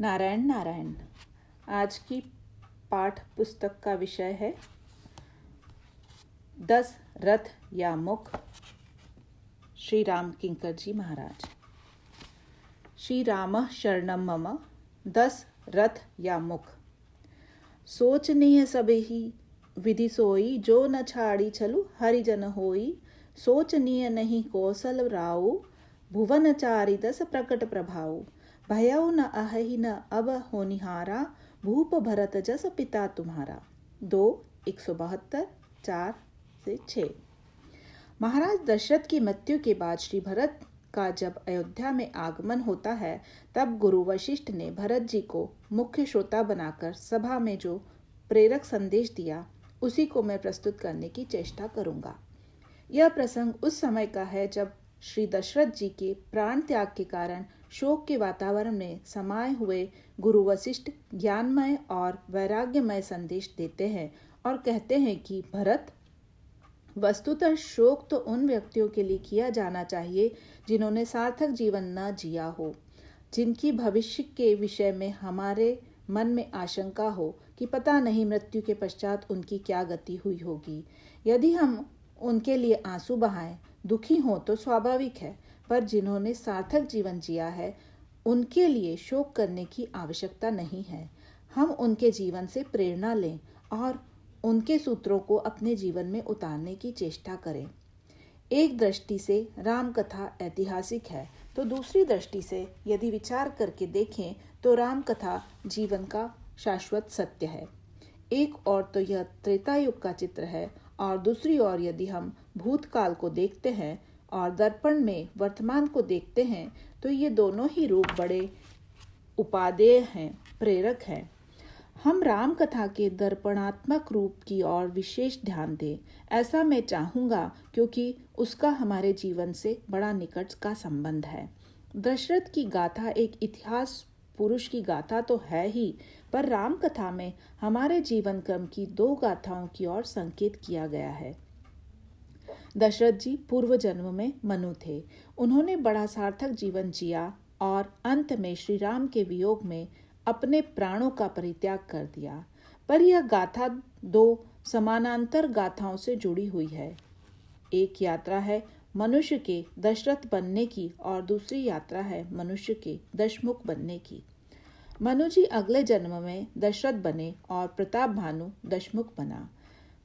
नारायण नारायण। आज की पाठ पुस्तक का विषय है 10 रथ या मुख। श्री राम किंकर जी महाराज। श्री राम शरणम मम 10 रथ या मुख। सोचनीय सबहि विधि सोई, जो न छाड़ी छलु हरिजन होई। सोचनीय नहीं कौशल राऊ, भुवन चारि 10 प्रकट प्रभाऊ। भयउ न अहि न अब होनिहारा, भूप भरत जस पिता तुम्हारा। 2:172 4 से 6। महाराज दशरथ की मृत्यु के बाद श्री भरत का जब अयोध्या में आगमन होता है, तब गुरु वशिष्ठ ने भरत जी को मुख्य श्रोता बनाकर सभा में जो प्रेरक संदेश दिया, उसी को मैं प्रस्तुत करने की चेष्टा करूंगा। यह प्रसंग उस समय का है जब श्री दशरथ जी के प्राण त्याग के कारण शोक के वातावरण में समाये हुए गुरु वशिष्ठ ज्ञानमय और वैराग्यमय संदेश देते हैं और कहते हैं कि भरत, वस्तुतः शोक तो उन व्यक्तियों के लिए किया जाना चाहिए जिन्होंने सार्थक जीवन न जिया हो, जिनकी भविष्य के विषय में हमारे मन में आशंका हो कि पता नहीं मृत्यु के पश्चात उनकी क्या गति हुई होगी। यदि हम उनके लिए आंसू बहाएं, दुखी हों तो स्वाभाविक है, पर जिन्होंने सार्थक जीवन जिया है उनके लिए शोक करने की आवश्यकता नहीं है। हम उनके जीवन से प्रेरणा लें और उनके सूत्रों को अपने जीवन में उतारने की चेष्टा करें। एक दृष्टि से राम कथा ऐतिहासिक है, तो दूसरी दृष्टि से यदि विचार करके देखें तो राम कथा जीवन का शाश्वत सत्य है। एक और तो यह त्रेता युग का चित्र है, और दूसरी ओर यदि हम भूतकाल को देखते हैं और दर्पण में वर्तमान को देखते हैं, तो ये दोनों ही रूप बड़े उपादेय हैं, प्रेरक हैं। हम राम कथा के दर्पणात्मक रूप की ओर विशेष ध्यान दें, ऐसा मैं चाहूँगा, क्योंकि उसका हमारे जीवन से बड़ा निकट का संबंध है। दशरथ की गाथा एक इतिहास पुरुष की गाथा तो है ही, पर राम कथा में हमारे जीवन क्रम की 2 गाथाओं की ओर संकेत किया गया है। दशरथ जी पूर्व जन्म में मनु थे। उन्होंने बड़ा सार्थक जीवन जिया और अंत में श्री राम के वियोग में अपने प्राणों का परित्याग कर दिया। पर यह गाथा 2 समानांतर गाथाओं से जुड़ी हुई है। एक यात्रा है मनुष्य के दशरथ बनने की और दूसरी यात्रा है मनुष्य के दशमुख बनने की। मनु जी अगले जन्म में दशरथ बने और प्रताप भानु दशमुख बना।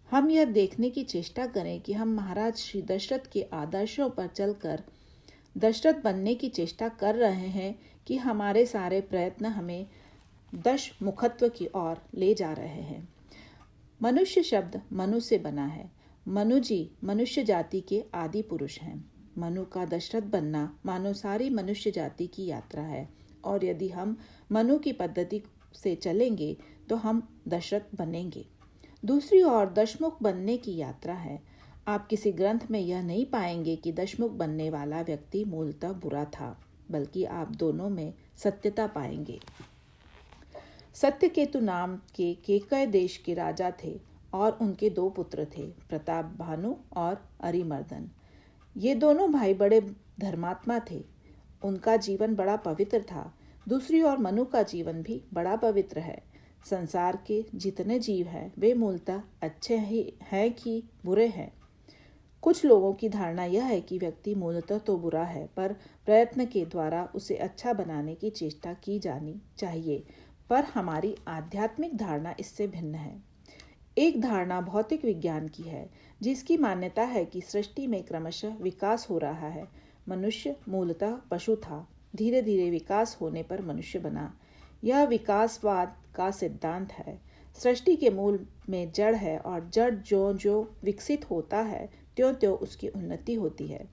हम यह देखने की चेष्टा करें कि हम महाराज श्री दशरथ के आदर्शों पर चलकर दशरथ बनने की चेष्टा कर रहे हैं कि हमारे सारे प्रयत्न हमें दशमुखत्व की ओर ले जा रहे हैं। मनुष्य शब्द मनु से बना है। मनु जी मनुष्य जाति के आदि पुरुष हैं। मनु का दशरथ बनना मानो सारी मनुष्य जाति की यात्रा है, और यदि हम मनु की पद्धति से चलेंगे तो हम दशरथ बनेंगे। दूसरी ओर दशमुख बनने की यात्रा है। आप किसी ग्रंथ में यह नहीं पाएंगे कि दशमुख बनने वाला व्यक्ति मूलतः बुरा था, बल्कि आप दोनों में सत्यता पाएंगे। सत्यकेतु नाम के केकय देश के राजा थे और उनके 2 पुत्र थे, प्रताप भानु और अरिमर्दन। ये दोनों भाई बड़े धर्मात्मा थे। उनका जीवन बड़ा पवित्र था। दूसरी ओर मनु का जीवन भी बड़ा पवित्र है। संसार के जितने जीव हैं वे मूलतः अच्छे ही हैं कि बुरे हैं। कुछ लोगों की धारणा यह है कि व्यक्ति मूलतः तो बुरा है, पर प्रयत्न के द्वारा उसे अच्छा बनाने की चेष्टा की जानी चाहिए। पर हमारी आध्यात्मिक धारणा इससे भिन्न है। एक धारणा भौतिक विज्ञान की है, जिसकी मान्यता है कि सृष्टि में क्रमशः विकास हो रहा है। मनुष्य मूलतः पशु था, धीरे धीरे विकास होने पर मनुष्य बना। यह विकासवाद का सिद्धांत है। सृष्टि के मूल में जड़ है, और जड़ जो जो विकसित होता है त्यों त्यों उसकी उन्नति होती है।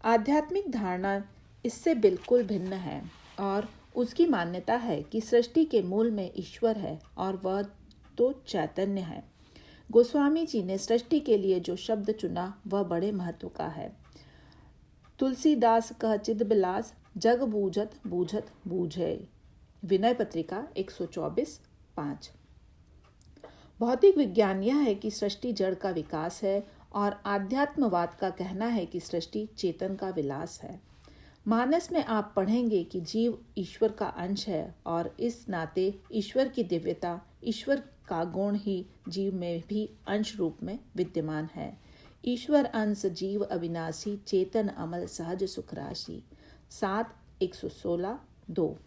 आध्यात्मिक धारणा इससे बिल्कुल भिन्न है, और उसकी मान्यता है कि सृष्टि के मूल में ईश्वर है और वह तो चैतन्य है। गोस्वामी जी ने सृष्टि के लिए जो शब्द चुना वह बड़े महत्व का है। तुलसीदास कह चिद बिलास, जग बूझत बूझत बूझे। विनय पत्रिका 124:5। भौतिक विज्ञान यह है कि सृष्टि जड़ का विकास है, और आध्यात्मवाद का कहना है कि सृष्टि चेतन का विलास है। मानस में आप पढ़ेंगे कि जीव ईश्वर का अंश है और इस नाते ईश्वर की दिव्यता, ईश्वर का गुण ही जीव में भी अंश रूप में विद्यमान है। ईश्वर अंश जीव अविनाशी, चेतन अमल सहज सुख राशि। 7:116-2।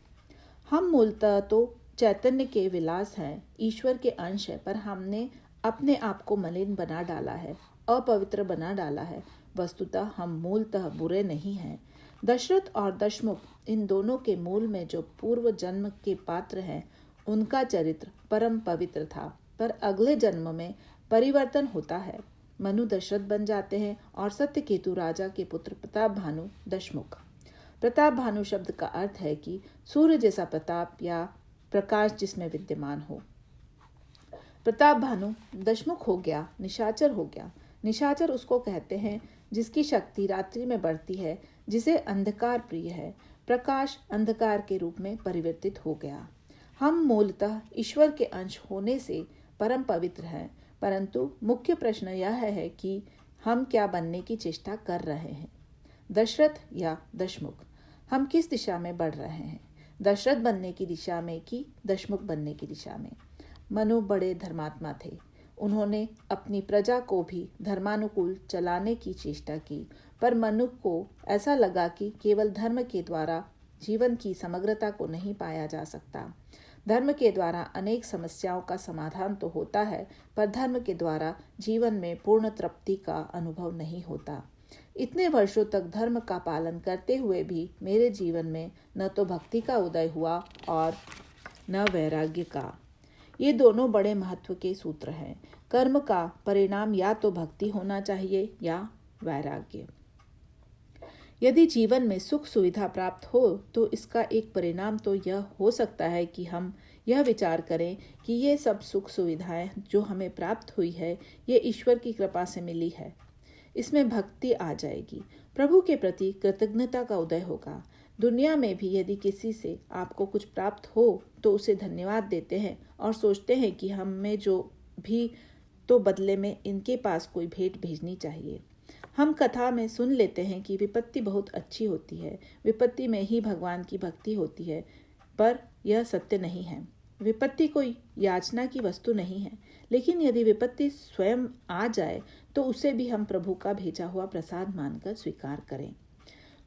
हम मूलतः तो चैतन्य के विलास हैं, ईश्वर के अंश है, पर हमने अपने आप को मलिन बना डाला है, अपवित्र बना डाला है। वस्तुतः हम मूलतः बुरे नहीं हैं। दशरथ और दशमुख, इन दोनों के मूल में जो पूर्व जन्म के पात्र हैं, उनका चरित्र परम पवित्र था, पर अगले जन्म में परिवर्तन होता है। मनु दशरथ बन जाते हैं और सत्यकेतु राजा के पुत्र प्रताप भानु दशमुख। प्रताप भानु शब्द का अर्थ है कि सूर्य जैसा प्रताप या प्रकाश जिसमें विद्यमान हो। प्रताप भानु दशमुख हो गया, निशाचर हो गया। निशाचर उसको कहते हैं जिसकी शक्ति रात्रि में बढ़ती है, जिसे अंधकार प्रिय है। प्रकाश अंधकार के रूप में परिवर्तित हो गया। हम मूलतः ईश्वर के अंश होने से परम पवित्र हैं, परंतु मुख्य प्रश्न यह है कि हम क्या बनने की चेष्टा कर रहे हैं। दशरथ या दशमुख, हम किस दिशा में बढ़ रहे हैं? दशरथ बनने की दिशा में कि दशमुख बनने की दिशा में? मनु बड़े धर्मात्मा थे। उन्होंने अपनी प्रजा को भी धर्मानुकूल चलाने की चेष्टा की, पर मनु को ऐसा लगा कि केवल धर्म के द्वारा जीवन की समग्रता को नहीं पाया जा सकता। धर्म के द्वारा अनेक समस्याओं का समाधान तो होता है, पर धर्म के द्वारा जीवन में पूर्ण तृप्ति का अनुभव नहीं होता। इतने वर्षों तक धर्म का पालन करते हुए भी मेरे जीवन में न तो भक्ति का उदय हुआ और न वैराग्य का। ये दोनों बड़े महत्व के सूत्र हैं। कर्म का परिणाम या तो भक्ति होना चाहिए या वैराग्य। यदि जीवन में सुख सुविधा प्राप्त हो तो इसका एक परिणाम तो यह हो सकता है कि हम यह विचार करें कि ये सब सुख सुविधाएं जो हमें प्राप्त हुई है, ये ईश्वर की कृपा से मिली है। इसमें भक्ति आ जाएगी, प्रभु के प्रति कृतज्ञता का उदय होगा। दुनिया में भी यदि किसी से आपको कुछ प्राप्त हो तो उसे धन्यवाद देते हैं और सोचते हैं कि हमें जो भी तो बदले में इनके पास कोई भेंट भेजनी चाहिए। हम कथा में सुन लेते हैं कि विपत्ति बहुत अच्छी होती है, विपत्ति में ही भगवान की भक्ति होती है, पर यह सत्य नहीं है। विपत्ति कोई याचना की वस्तु नहीं है, लेकिन यदि विपत्ति स्वयं आ जाए तो उसे भी हम प्रभु का भेजा हुआ प्रसाद मानकर स्वीकार करें।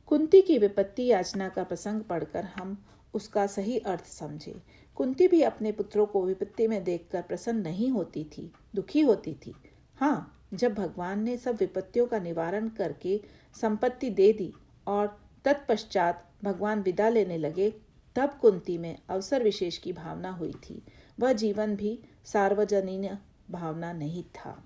कुंती की विपत्ति याचना का प्रसंग पढ़कर हम उसका सही अर्थ समझे। कुंती भी अपने पुत्रों को विपत्ति में देखकर प्रसन्न नहीं होती थी, दुखी होती थी। हाँ, जब भगवान ने सब विपत्तियों का निवारण करके संपत्ति दे दी और तत्पश्चात भगवान विदा लेने लगे, तब कुंती में अवसर विशेष की भावना हुई थी। वह जीवन भी सार्वजनीन भावना नहीं था।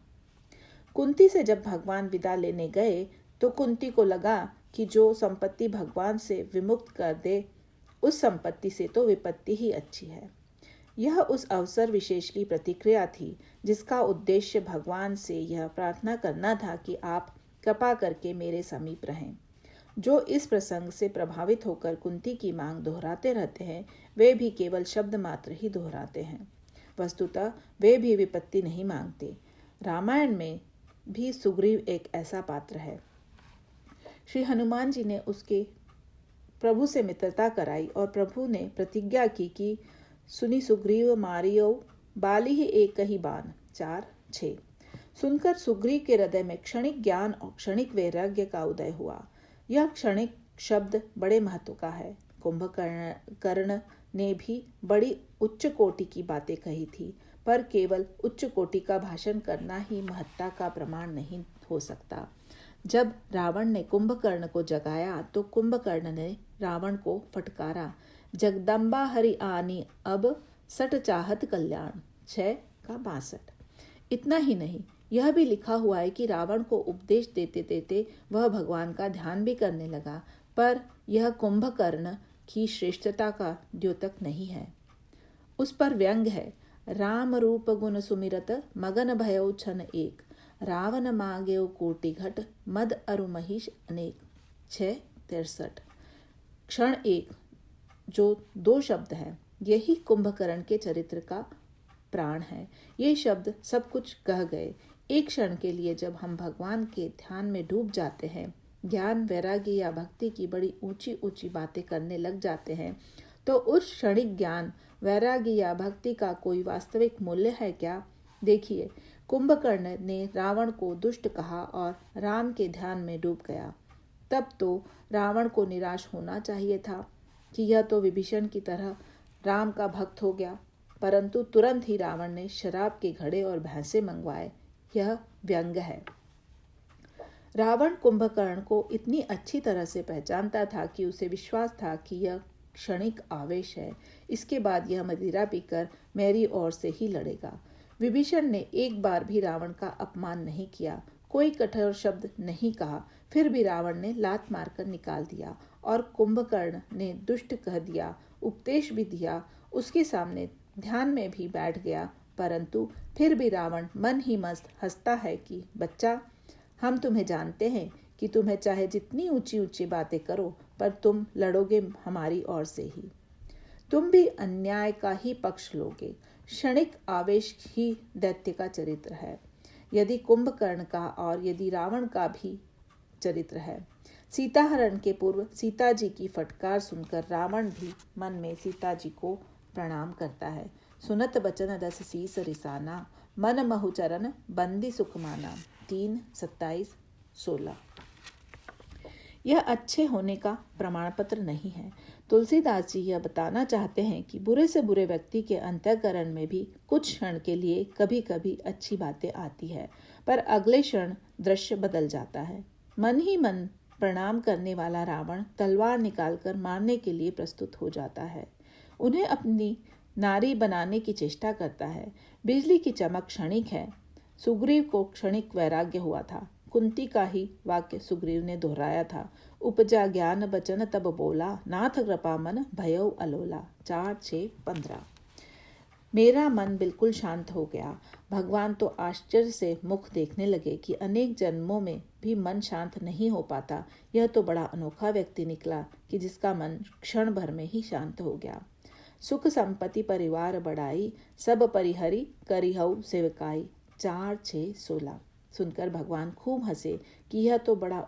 कुंती से जब भगवान विदा लेने गए तो कुंती को लगा कि जो संपत्ति भगवान से विमुक्त कर दे, उस संपत्ति से तो विपत्ति ही अच्छी है। यह उस अवसर विशेष की प्रतिक्रिया थी जिसका उद्देश्य भगवान से यह प्रार्थना करना था कि आप कृपा करके मेरे समीप रहें। जो इस प्रसंग से प्रभावित होकर कुंती की मांग दोहराते रहते हैं, वे भी केवल शब्द मात्र ही दोहराते हैं। वस्तुतः वे भी विपत्ति नहीं मांगते। रामायण में भी सुग्रीव एक ऐसा पात्र है। श्री हनुमान जी ने उसके प्रभु से मित्रता कराई और प्रभु ने प्रतिज्ञा की कि सुनी सुग्रीव मारियो बाली ही एक ही बाण। 4:6। सुनकर सुग्रीव के हृदय में क्षणिक ज्ञान और क्षणिक वैराग्य का उदय हुआ। यह क्षणिक शब्द बड़े महत्व का है। कुंभकर्ण ने भी बड़ी उच्च कोटि की बातें कही थी, पर केवल उच्च कोटि का भाषण करना ही महत्ता का प्रमाण नहीं हो सकता। जब रावण ने कुंभकर्ण को जगाया तो कुंभकर्ण ने रावण को फटकारा, जगदम्बा हरि आनी अब सट चाहत कल्याण। 6:62। इतना ही नहीं, यह भी लिखा हुआ है कि रावण को उपदेश देते देते वह भगवान का ध्यान भी करने लगा, पर यह कुंभकर्ण की श्रेष्ठता का द्योतक नहीं है। उस पर व्यंग है। राम रूप गुण सुमिरत मगन भयउ छन एक, रावण मांगेउ कोटि घट मद अरु महिष अनेक। 6:63। क्षण एक, जो 2 शब्द हैं, यही कुंभकर्ण के चरित्र का प्राण है। ये शब्द सब कुछ कह गए। एक क्षण के लिए जब हम भगवान के ध्यान में डूब जाते हैं, ज्ञान, वैराग्य या भक्ति की बड़ी ऊंची ऊंची बातें करने लग जाते हैं तो उस क्षणिक ज्ञान, वैराग्य या भक्ति का कोई वास्तविक मूल्य है क्या? देखिए, कुंभकर्ण ने रावण को दुष्ट कहा और राम के ध्यान में डूब गया। तब तो रावण को निराश होना चाहिए था कि यह तो विभीषण की तरह राम का भक्त हो गया, परंतु तुरंत ही रावण ने शराब के घड़े और भैंसे मंगवाए। यह व्यंग है। रावण कुंभकर्ण को इतनी अच्छी तरह से पहचानता था कि उसे विश्वास था कि यह क्षणिक आवेश है। इसके बाद यह मदिरा पीकर मेरी ओर से ही लड़ेगा। विभीषण ने एक बार भी रावण का अपमान नहीं किया, कोई कठोर शब्द नहीं कहा, फिर भी रावण ने लात मारकर निकाल दिया और कुंभकर्ण ने दुष्ट कह दिया, उपदेश भी दिया, उसके सामने ध्यान में भी बैठ गया, परंतु फिर भी रावण मन ही मस्त हंसता है कि बच्चा, हम तुम्हें जानते हैं कि तुम्हें चाहे जितनी ऊंची ऊंची बातें करो पर तुम लड़ोगे हमारी ओर से ही। तुम भी अन्याय का ही पक्ष लोगे। क्षणिक आवेश ही दैत्य का चरित्र है, यदि कुंभकर्ण का और यदि रावण का भी चरित्र है। सीताहरण के पूर्व सीता जी की फटकार सुनकर रावण भी मन में सीता जी को प्रणाम करता है। सुनत बचन दस सीस रिसाना, मन महु चरण बंदी सुखमाना। 3:27-16। यह अच्छे होने का प्रमाण पत्र नहीं है। तुलसीदास जी यह बताना चाहते हैं कि बुरे से बुरे व्यक्ति के अंतःकरण में भी कुछ क्षण के लिए कभी कभी अच्छी बातें आती है, पर अगले क्षण दृश्य बदल जाता है। मन ही मन प्रणाम करने वाला रावण तलवार निकालकर मारने के लिए प्रस्तुत हो जाता है। उन्हें अपनी नारी बनाने की चेष्टा करता है। बिजली की चमक क्षणिक है। सुग्रीव को क्षणिक वैराग्य हुआ था। कुंती का ही वाक्य सुग्रीव ने दोहराया था, उपजा ज्ञान बचन तब बोला, नाथ कृपा मन भयउ अलोला। 4:6-15। मेरा मन बिल्कुल शांत हो गया। भगवान तो आश्चर्य से मुख देखने लगे कि अनेक जन्मों में भी मन शांत नहीं हो पाता। यह तो बड़ा अनोखा व्यक्ति निकला कि जिसका मन क्षण भर में ही शांत हो गया। सुख संपत्ति परिवार बढ़ाई, सब परिहरी करिहउ सेवकाई। 4:6-16। सुनकर भगवान खूब हंसे कि यह तो बड़ा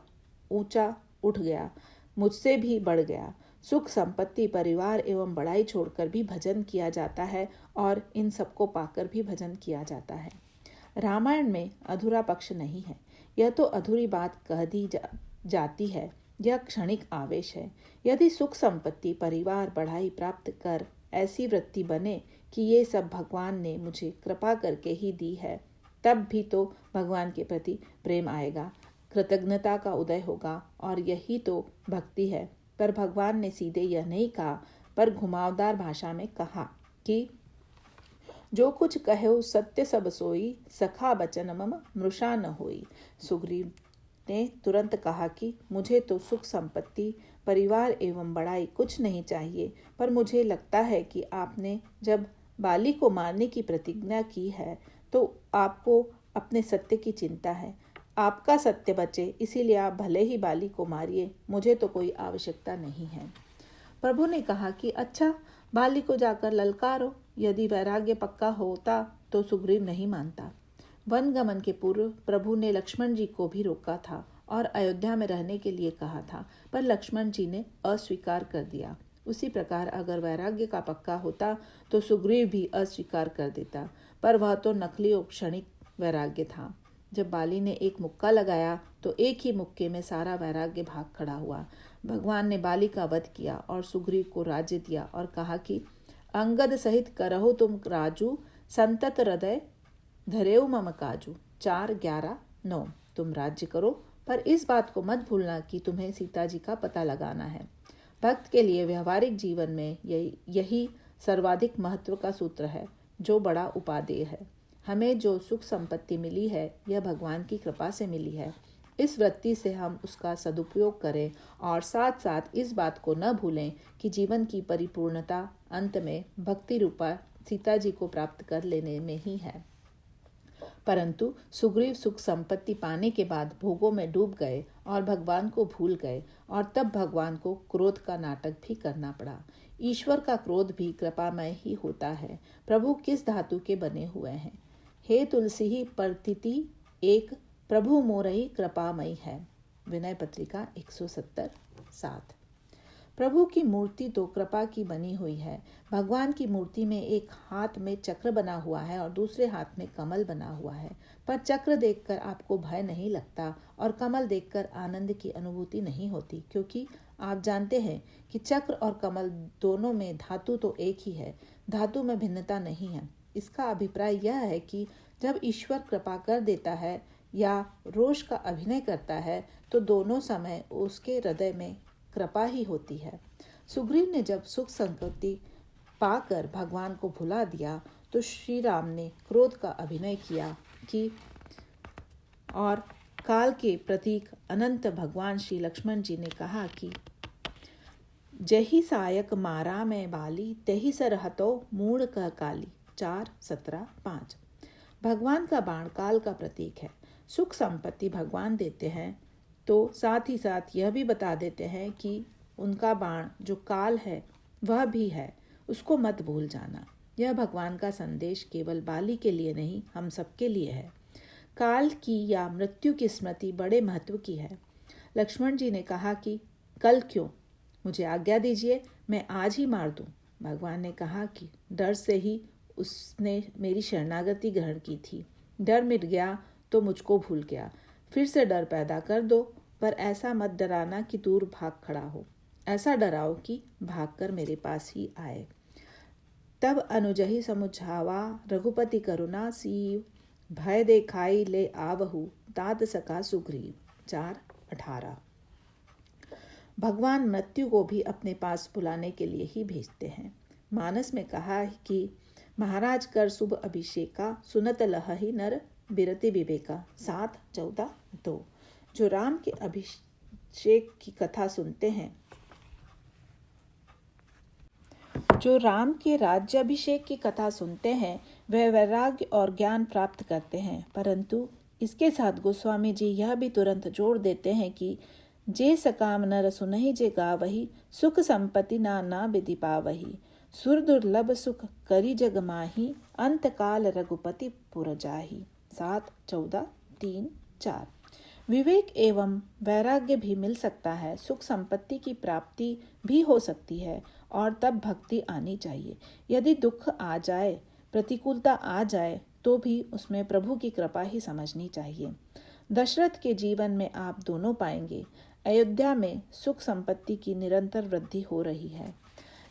ऊंचा उठ गया, मुझसे भी बढ़ गया। सुख संपत्ति परिवार एवं बड़ाई छोड़कर भी भजन किया जाता है और इन सबको पाकर भी भजन किया जाता है। रामायण में अधूरा पक्ष नहीं है। यह तो अधूरी बात कह दी जाती है। यह क्षणिक आवेश है। यदि सुख संपत्ति परिवार बढ़ाई प्राप्त कर ऐसी वृत्ति बने कि ये सब भगवान ने मुझे कृपा करके ही दी है, तब भी तो भगवान के प्रति प्रेम आएगा, कृतज्ञता का उदय होगा और यही तो भक्ति है। पर भगवान ने सीधे यह नहीं कहा, पर घुमावदार भाषा में कहा कि जो कुछ कहो सत्य सब सोई, सखा बचन मम मृषा न होई। सुग्रीव ने तुरंत कहा कि मुझे तो सुख संपत्ति परिवार एवं बड़ाई कुछ नहीं चाहिए, पर मुझे लगता है कि आपने जब बाली को मारने की प्रतिज्ञा की है तो आपको अपने सत्य की चिंता है। आपका सत्य बचे, इसीलिए आप भले ही बाली को मारिए, मुझे तो कोई आवश्यकता नहीं है। प्रभु ने कहा कि अच्छा, बाली को जाकर ललकारो। यदि वैराग्य पक्का होता तो सुग्रीव नहीं मानता। वन गमन के पूर्व प्रभु ने लक्ष्मण जी को भी रोका था और अयोध्या में रहने के लिए कहा था, पर लक्ष्मण जी ने अस्वीकार कर दिया। उसी प्रकार अगर वैराग्य का पक्का होता तो सुग्रीव भी अस्वीकार कर देता, पर वह तो नकली और क्षणिक वैराग्य था। जब बाली ने एक मुक्का लगाया तो एक ही मुक्के में सारा वैराग्य भाग खड़ा हुआ। भगवान ने बाली का वध किया और सुग्रीव को राज्य दिया और कहा कि अंगद सहित करहो तुम राजू, संतत हृदय धरेऊ मम काजू। 4:11-9। तुम राज्य करो, पर इस बात को मत भूलना कि तुम्हें सीता जी का पता लगाना है। भक्त के लिए व्यवहारिक जीवन में यही सर्वाधिक महत्व का सूत्र है, जो बड़ा उपादेय है। हमें जो सुख संपत्ति मिली है यह भगवान की कृपा से मिली है। इस वृत्ति से हम उसका सदुपयोग करें और साथ साथ इस बात को न भूलें कि जीवन की परिपूर्णता अंत में भक्ति रूपा सीता जी को प्राप्त कर लेने में ही है। परंतु सुग्रीव सुख संपत्ति पाने के बाद भोगों में डूब गए और भगवान को भूल गए, और तब भगवान को क्रोध का नाटक भी करना पड़ा। ईश्वर का क्रोध भी कृपामय ही होता है। प्रभु किस धातु के बने हुए हैं? हे तुलसी ही परतिति एक, प्रभु मोरही कृपामयी है। विनय पत्रिका 170:7। प्रभु की मूर्ति तो कृपा की बनी हुई है। भगवान की मूर्ति में एक हाथ में चक्र बना हुआ है और दूसरे हाथ में कमल बना हुआ है, पर चक्र देखकर आपको भय नहीं लगता और कमल देखकर आनंद की अनुभूति नहीं होती, क्योंकि आप जानते हैं कि चक्र और कमल दोनों में धातु तो एक ही है, धातु में भिन्नता नहीं है। इसका अभिप्राय यह है कि जब ईश्वर कृपा कर देता है या रोष का अभिनय करता है तो दोनों समय उसके हृदय में कृपा ही होती है। सुग्रीव ने जब सुख संपत्ति पाकर भगवान को भुला दिया तो श्री राम ने क्रोध का अभिनय किया कि और काल के प्रतीक अनंत भगवान श्री लक्ष्मण जी ने कहा कि जही सायक मारा मैं बाली तेही सरहतो मूढ़ कह काली। 4:17-5। भगवान का बाण काल का प्रतीक है। सुख संपत्ति भगवान देते हैं तो साथ ही साथ यह भी बता देते हैं कि उनका बाण जो काल है वह भी है, उसको मत भूल जाना। यह भगवान का संदेश केवल बाली के लिए नहीं, हम सबके लिए है। काल की या मृत्यु की स्मृति बड़े महत्व की है। लक्ष्मण जी ने कहा कि कल क्यों, मुझे आज्ञा दीजिए, मैं आज ही मार दूं। भगवान ने कहा कि डर से ही उसने मेरी शरणागति ग्रहण की थी। डर मिट गया तो मुझको भूल गया। फिर से डर पैदा कर दो, पर ऐसा मत डराना कि दूर भाग खड़ा हो, ऐसा डराओ कि भागकर मेरे पास ही आए। तब अनुजहि समुझावा रघुपति करुणा सीव, भय देखाई ले आवहु तात सका सुग्रीव। 4:18। भगवान मृत्यु को भी अपने पास बुलाने के लिए ही भेजते हैं। मानस में कहा है कि महाराज कर शुभ अभिषेका, सुनत लहहि नर बिरति विवेका। 7:14-2। जो राम के अभिषेक की कथा सुनते हैं, जो राम के राज्याभिषेक की कथा सुनते हैं, वह वैराग्य और ज्ञान प्राप्त करते हैं। परंतु इसके साथ गोस्वामी जी यह भी तुरंत जोड़ देते हैं कि जे सकाम नर सुनहि जे गावहि, सुख संपत्ति नाना विधि पावहि, सुर दुर्लभ सुख करी जग माही, अंत काल रघुपति पुर जाहि। 7:14-3-4। विवेक एवं वैराग्य भी मिल सकता है, सुख संपत्ति की प्राप्ति भी हो सकती है और तब भक्ति आनी चाहिए। यदि दुख आ जाए, प्रतिकूलता आ जाए तो भी उसमें प्रभु की कृपा ही समझनी चाहिए। दशरथ के जीवन में आप दोनों पाएंगे। अयोध्या में सुख संपत्ति की निरंतर वृद्धि हो रही है।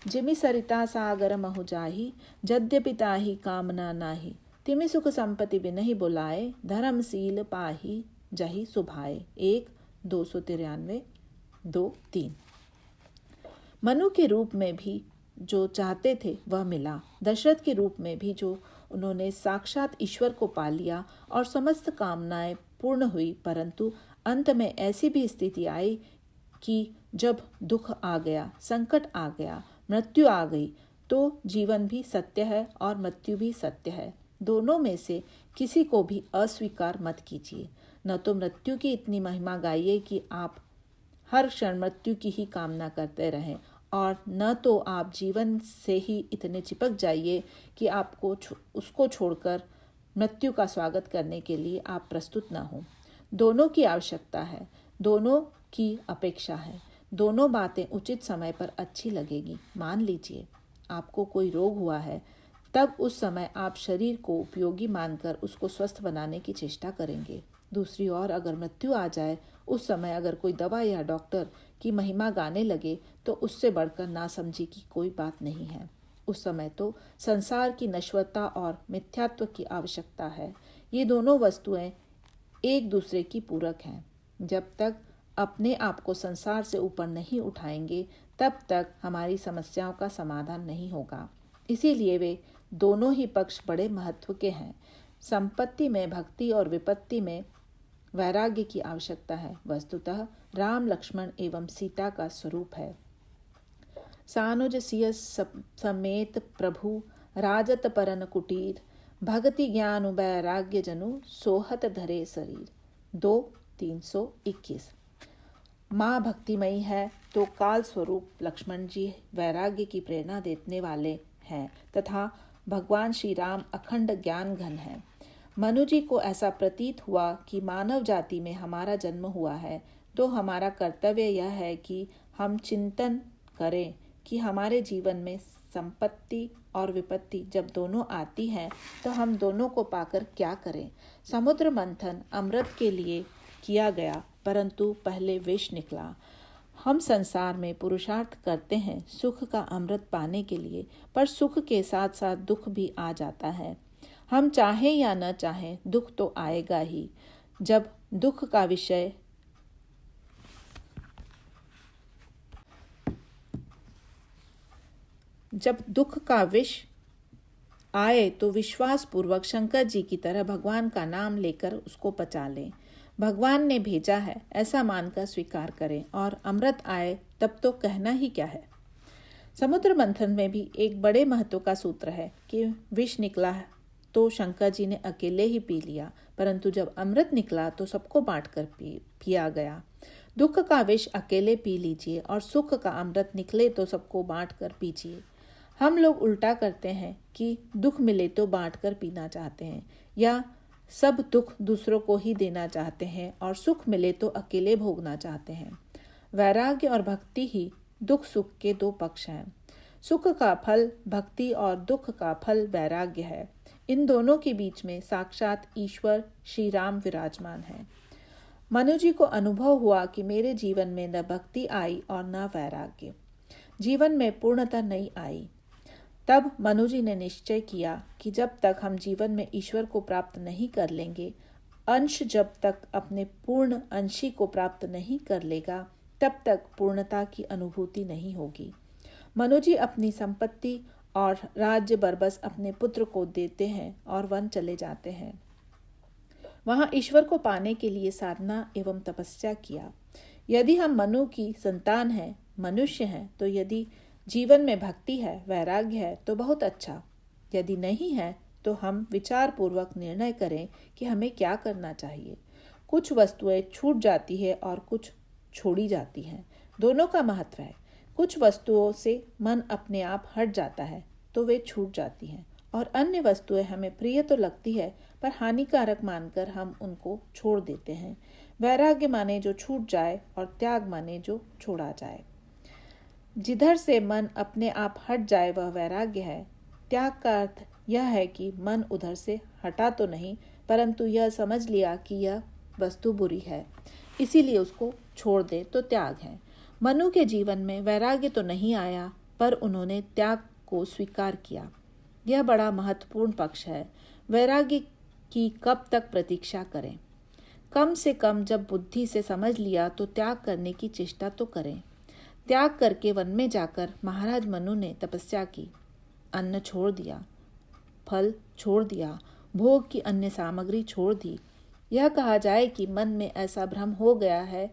जिमि सरिता सागर महु जाहि, यद्यपि ताहि कामना नाही, तिमि सुख संपत्ति बिनहि बुलाए, धर्मशील पाहि जहि सुभाए। 1:293-2-3। मनु के रूप में भी जो चाहते थे वह मिला, दशरथ के रूप में भी जो उन्होंने साक्षात ईश्वर को पा लिया और समस्त कामनाएं पूर्ण हुई। परंतु अंत में ऐसी भी स्थिति आई कि जब दुख आ गया, संकट आ गया, मृत्यु आ गई, तो जीवन भी सत्य है और मृत्यु भी सत्य है। दोनों में से किसी को भी अस्वीकार मत कीजिए। न तो मृत्यु की इतनी महिमा गाइए कि आप हर क्षण मृत्यु की ही कामना करते रहें, और न तो आप जीवन से ही इतने चिपक जाइए कि आपको उसको छोड़कर मृत्यु का स्वागत करने के लिए आप प्रस्तुत न हो। दोनों की आवश्यकता है, दोनों की अपेक्षा है, दोनों बातें उचित समय पर अच्छी लगेगी। मान लीजिए आपको कोई रोग हुआ है, तब उस समय आप शरीर को उपयोगी मानकर उसको स्वस्थ बनाने की चेष्टा करेंगे। दूसरी ओर अगर मृत्यु आ जाए, उस समय अगर कोई दवा या डॉक्टर की महिमा गाने लगे तो उससे बढ़कर नासमझी की कोई बात नहीं है। उस समय तो संसार की नश्वरता और मिथ्यात्व की आवश्यकता है। ये दोनों वस्तुएं एक दूसरे की पूरक हैं। जब तक अपने आप को संसार से ऊपर नहीं उठाएंगे, तब तक हमारी समस्याओं का समाधान नहीं होगा। इसीलिए वे दोनों ही पक्ष बड़े महत्व के हैं। संपत्ति में भक्ति और विपत्ति में वैराग्य की आवश्यकता है। वस्तुतः राम, लक्ष्मण एवं सीता का स्वरूप है। सानुज सिय समेत प्रभु, राजत परन कुटीर, भक्ति ज्ञान वैराग्य जनु, सोहत धरे शरीर। 2:321। माँ भक्तिमयी है तो काल स्वरूप लक्ष्मण जी वैराग्य की प्रेरणा देने वाले हैं तथा भगवान श्री राम अखंड ज्ञान घन है। मनु जी को ऐसा प्रतीत हुआ कि मानव जाति में हमारा जन्म हुआ है। तो हमारा कर्तव्य यह है कि हम चिंतन करें कि हमारे जीवन में संपत्ति और विपत्ति जब दोनों आती हैं तो हम दोनों को पाकर क्या करें। समुद्र मंथन अमृत के लिए किया गया, परंतु पहले विष निकला। हम संसार में पुरुषार्थ करते हैं सुख का अमृत पाने के लिए, पर सुख के साथ साथ दुख भी आ जाता है। हम चाहें या न चाहें दुख तो आएगा ही। जब दुख का विष आए तो विश्वास पूर्वक शंकर जी की तरह भगवान का नाम लेकर उसको पचा लें। भगवान ने भेजा है ऐसा मानकर स्वीकार करें, और अमृत आए तब तो कहना ही क्या है। समुद्र मंथन में भी एक बड़े महत्व का सूत्र है कि विष निकला तो शंकर जी ने अकेले ही पी लिया, परंतु जब अमृत निकला तो सबको बांटकर पिया गया। दुख का विष अकेले पी लीजिए और सुख का अमृत निकले तो सबको बांटकर पीजिए। हम लोग उल्टा करते हैं कि दुख मिले तो बांटकर पीना चाहते हैं, या सब दुख दूसरों को ही देना चाहते हैं और सुख मिले तो अकेले भोगना चाहते हैं। वैराग्य और भक्ति ही दुख सुख के दो पक्ष हैं। सुख का फल भक्ति और दुख का फल वैराग्य है। इन दोनों के बीच में साक्षात ईश्वर श्री राम विराजमान है। मनु जी को अनुभव हुआ कि मेरे जीवन में न भक्ति आई और न वैराग्य, जीवन में पूर्णता नहीं आई। तब मनु जी ने निश्चय किया कि जब तक हम जीवन में ईश्वर को प्राप्त नहीं कर लेंगे, अंश जब तक अपने पूर्ण अंशी को प्राप्त नहीं कर लेगा, तब तक पूर्णता की अनुभूति नहीं होगी। मनु जी अपनी संपत्ति और राज्य बरबस अपने पुत्र को देते हैं और वन चले जाते हैं। वहां ईश्वर को पाने के लिए साधना एवं तपस्या किया। यदि हम मनु की संतान हैं, मनुष्य हैं, तो यदि जीवन में भक्ति है, वैराग्य है तो बहुत अच्छा। यदि नहीं है तो हम विचार पूर्वक निर्णय करें कि हमें क्या करना चाहिए। कुछ वस्तुएं छूट जाती है और कुछ छोड़ी जाती हैं, दोनों का महत्व है। कुछ वस्तुओं से मन अपने आप हट जाता है तो वे छूट जाती हैं, और अन्य वस्तुएं हमें प्रिय तो लगती है पर हानिकारक मानकर हम उनको छोड़ देते हैं। वैराग्य माने जो छूट जाए और त्याग माने जो छोड़ा जाए। जिधर से मन अपने आप हट जाए वह वैराग्य है। त्याग का अर्थ यह है कि मन उधर से हटा तो नहीं, परंतु यह समझ लिया कि यह वस्तु बुरी है, इसीलिए उसको छोड़ दे तो त्याग है। मनु के जीवन में वैराग्य तो नहीं आया, पर उन्होंने त्याग को स्वीकार किया। यह बड़ा महत्वपूर्ण पक्ष है। वैराग्य की कब तक प्रतीक्षा करें? कम से कम जब बुद्धि से समझ लिया तो त्याग करने की चेष्टा तो करें। त्याग करके वन में जाकर महाराज मनु ने तपस्या की। अन्न छोड़ दिया, फल छोड़ दिया, भोग की अन्य सामग्री छोड़ दी। यह कहा जाए कि मन में ऐसा भ्रम हो गया है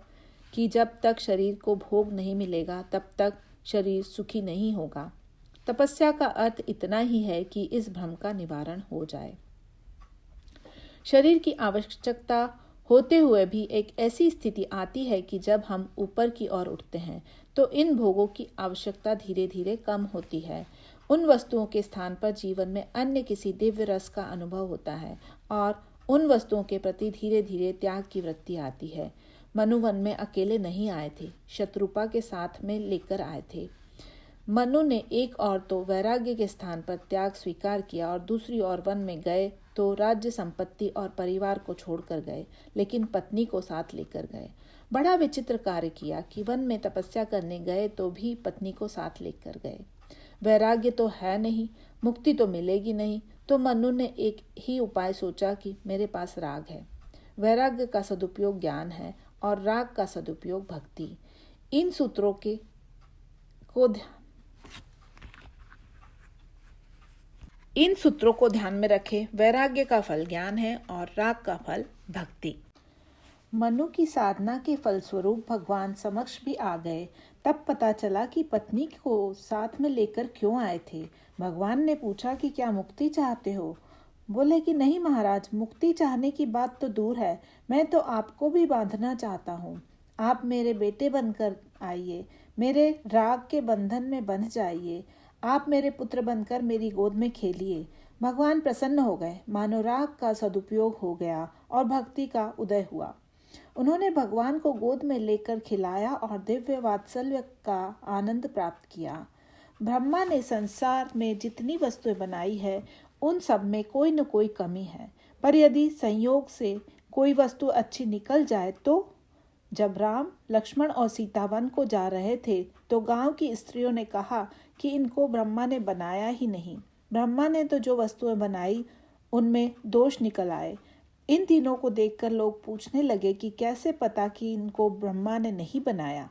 कि जब तक शरीर को भोग नहीं मिलेगा तब तक शरीर सुखी नहीं होगा। तपस्या का अर्थ इतना ही है कि इस भ्रम का निवारण हो जाए। शरीर की आवश्यकता होते हुए भी एक ऐसी स्थिति आती है कि जब हम ऊपर की ओर उठते हैं तो इन भोगों की आवश्यकता धीरे धीरे कम होती है। उन वस्तुओं के स्थान पर जीवन में अन्य किसी दिव्य रस का अनुभव होता है और उन वस्तुओं के प्रति धीरे धीरे त्याग की वृत्ति आती है। मनु वन में अकेले नहीं आए थे, शत्रुपा के साथ में लेकर आए थे। मनु ने एक ओर तो वैराग्य के स्थान पर त्याग स्वीकार किया और दूसरी ओर वन में गए तो राज्य संपत्ति और परिवार को छोड़कर गए, लेकिन पत्नी को साथ लेकर गए। बड़ा विचित्र कार्य किया कि वन में तपस्या करने गए तो भी पत्नी को साथ लेकर गए। वैराग्य तो है नहीं, मुक्ति तो मिलेगी नहीं, तो मनु ने एक ही उपाय सोचा कि मेरे पास राग है। वैराग्य का सदुपयोग ज्ञान है और राग का सदुपयोग भक्ति। इन सूत्रों को ध्यान में रखें। वैराग्य का फल ज्ञान है और राग का फल भक्ति। मनु की साधना के फलस्वरूप भगवान समक्ष भी आ गए। तब पता चला कि पत्नी को साथ में लेकर क्यों आए थे। भगवान ने पूछा कि क्या मुक्ति चाहते हो? बोले कि नहीं महाराज, मुक्ति चाहने की बात तो दूर है, मैं तो आपको भी बांधना चाहता हूँ। आप मेरे बेटे बनकर आइए, मेरे राग के बंधन में बंध जाइए, आप मेरे पुत्र बनकर मेरी गोद में खेलिए। भगवान प्रसन्न हो गए, मानो राग का सदुपयोग हो गया और भक्ति का उदय हुआ। उन्होंने भगवान को गोद में लेकर खिलाया और दिव्य वात्सल्य का आनंद प्राप्त किया। ब्रह्मा ने संसार में जितनी वस्तुएं बनाई है उन सब में कोई न कोई कमी है, पर यदि संयोग से कोई वस्तु अच्छी निकल जाए तो जब राम, लक्ष्मण और सीता वन को जा रहे थे तो गांव की स्त्रियों ने कहा कि इनको ब्रह्मा ने बनाया ही नहीं। ब्रह्मा ने तो जो वस्तुएं बनाई उनमें दोष निकल आए। इन तीनों को देखकर लोग पूछने लगे कि कैसे पता कि इनको ब्रह्मा ने नहीं बनाया।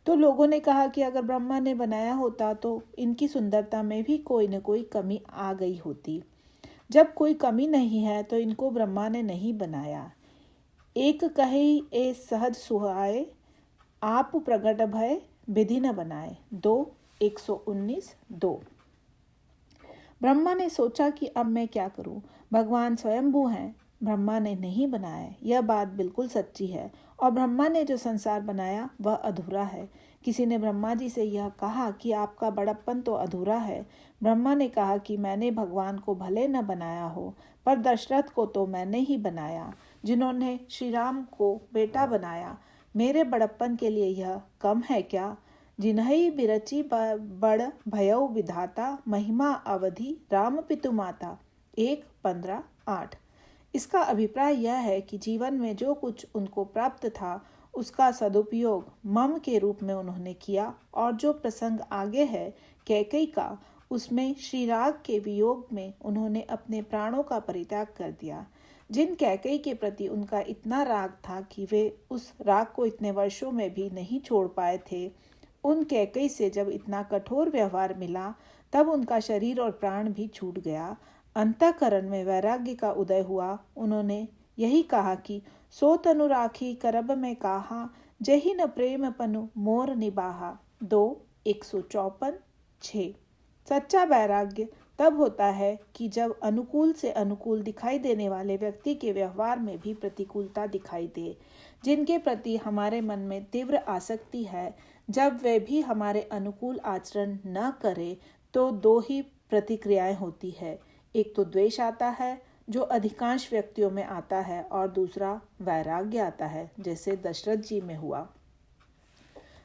तो लोगों ने कहा कि अगर ब्रह्मा ने बनाया होता तो इनकी सुंदरता में भी कोई न कोई कमी आ गई होती। जब कोई कमी नहीं है तो इनको ब्रह्मा ने नहीं बनाया। एक कही ए सहज सुहाए, आप प्रगट भय विधि न बनाए। 119:2। ब्रह्मा ने सोचा कि अब मैं क्या करूं? भगवान स्वयंभू हैं, ब्रह्मा ने नहीं बनाया। यह बात बिल्कुल सच्ची है और ब्रह्मा ने जो संसार बनाया वह अधूरा है। किसी ने ब्रह्मा जी से यह कहा कि आपका बड़प्पन तो अधूरा है। ब्रह्मा ने कहा कि मैंने भगवान को भले न बनाया हो, पर दशरथ को तो मैंने ही बनाया, जिन्होंने श्री राम को बेटा बनाया। मेरे बड़प्पन के लिए यह कम है क्या? जिन्हई बिरची बड़ भयउ विधाता, महिमा अवधि राम पितु माता। 1:15-8। इसका अभिप्राय यह है कि जीवन में जो कुछ उनको प्राप्त था उसका सदुपयोग मम के रूप में उन्होंने किया, और जो प्रसंग आगे है कैकेयी का, उसमें श्री राग के वियोग में उन्होंने अपने प्राणों का परित्याग कर दिया। जिन कैकेयी के प्रति उनका इतना राग था कि वे उस राग को इतने वर्षों में भी नहीं छोड़ पाए थे, उन कैकेयी से जब इतना कठोर व्यवहार मिला तब उनका शरीर और प्राण भी छूट गया। अंतःकरण में वैराग्य का उदय हुआ। उन्होंने यही कहा कि सो तनु राखी करब में काहा, जही न प्रेम पनु मोर निबाहा। 154:6। सच्चा वैराग्य तब होता है कि जब अनुकूल से अनुकूल दिखाई देने वाले व्यक्ति के व्यवहार में भी प्रतिकूलता दिखाई दे। जिनके प्रति हमारे मन में तीव्र आसक्ति है, जब वे भी हमारे अनुकूल आचरण न करे तो दो ही प्रतिक्रियाएं होती है। एक तो द्वेष आता है जो अधिकांश व्यक्तियों में आता है, और दूसरा वैराग्य आता है, जैसे दशरथ जी में हुआ।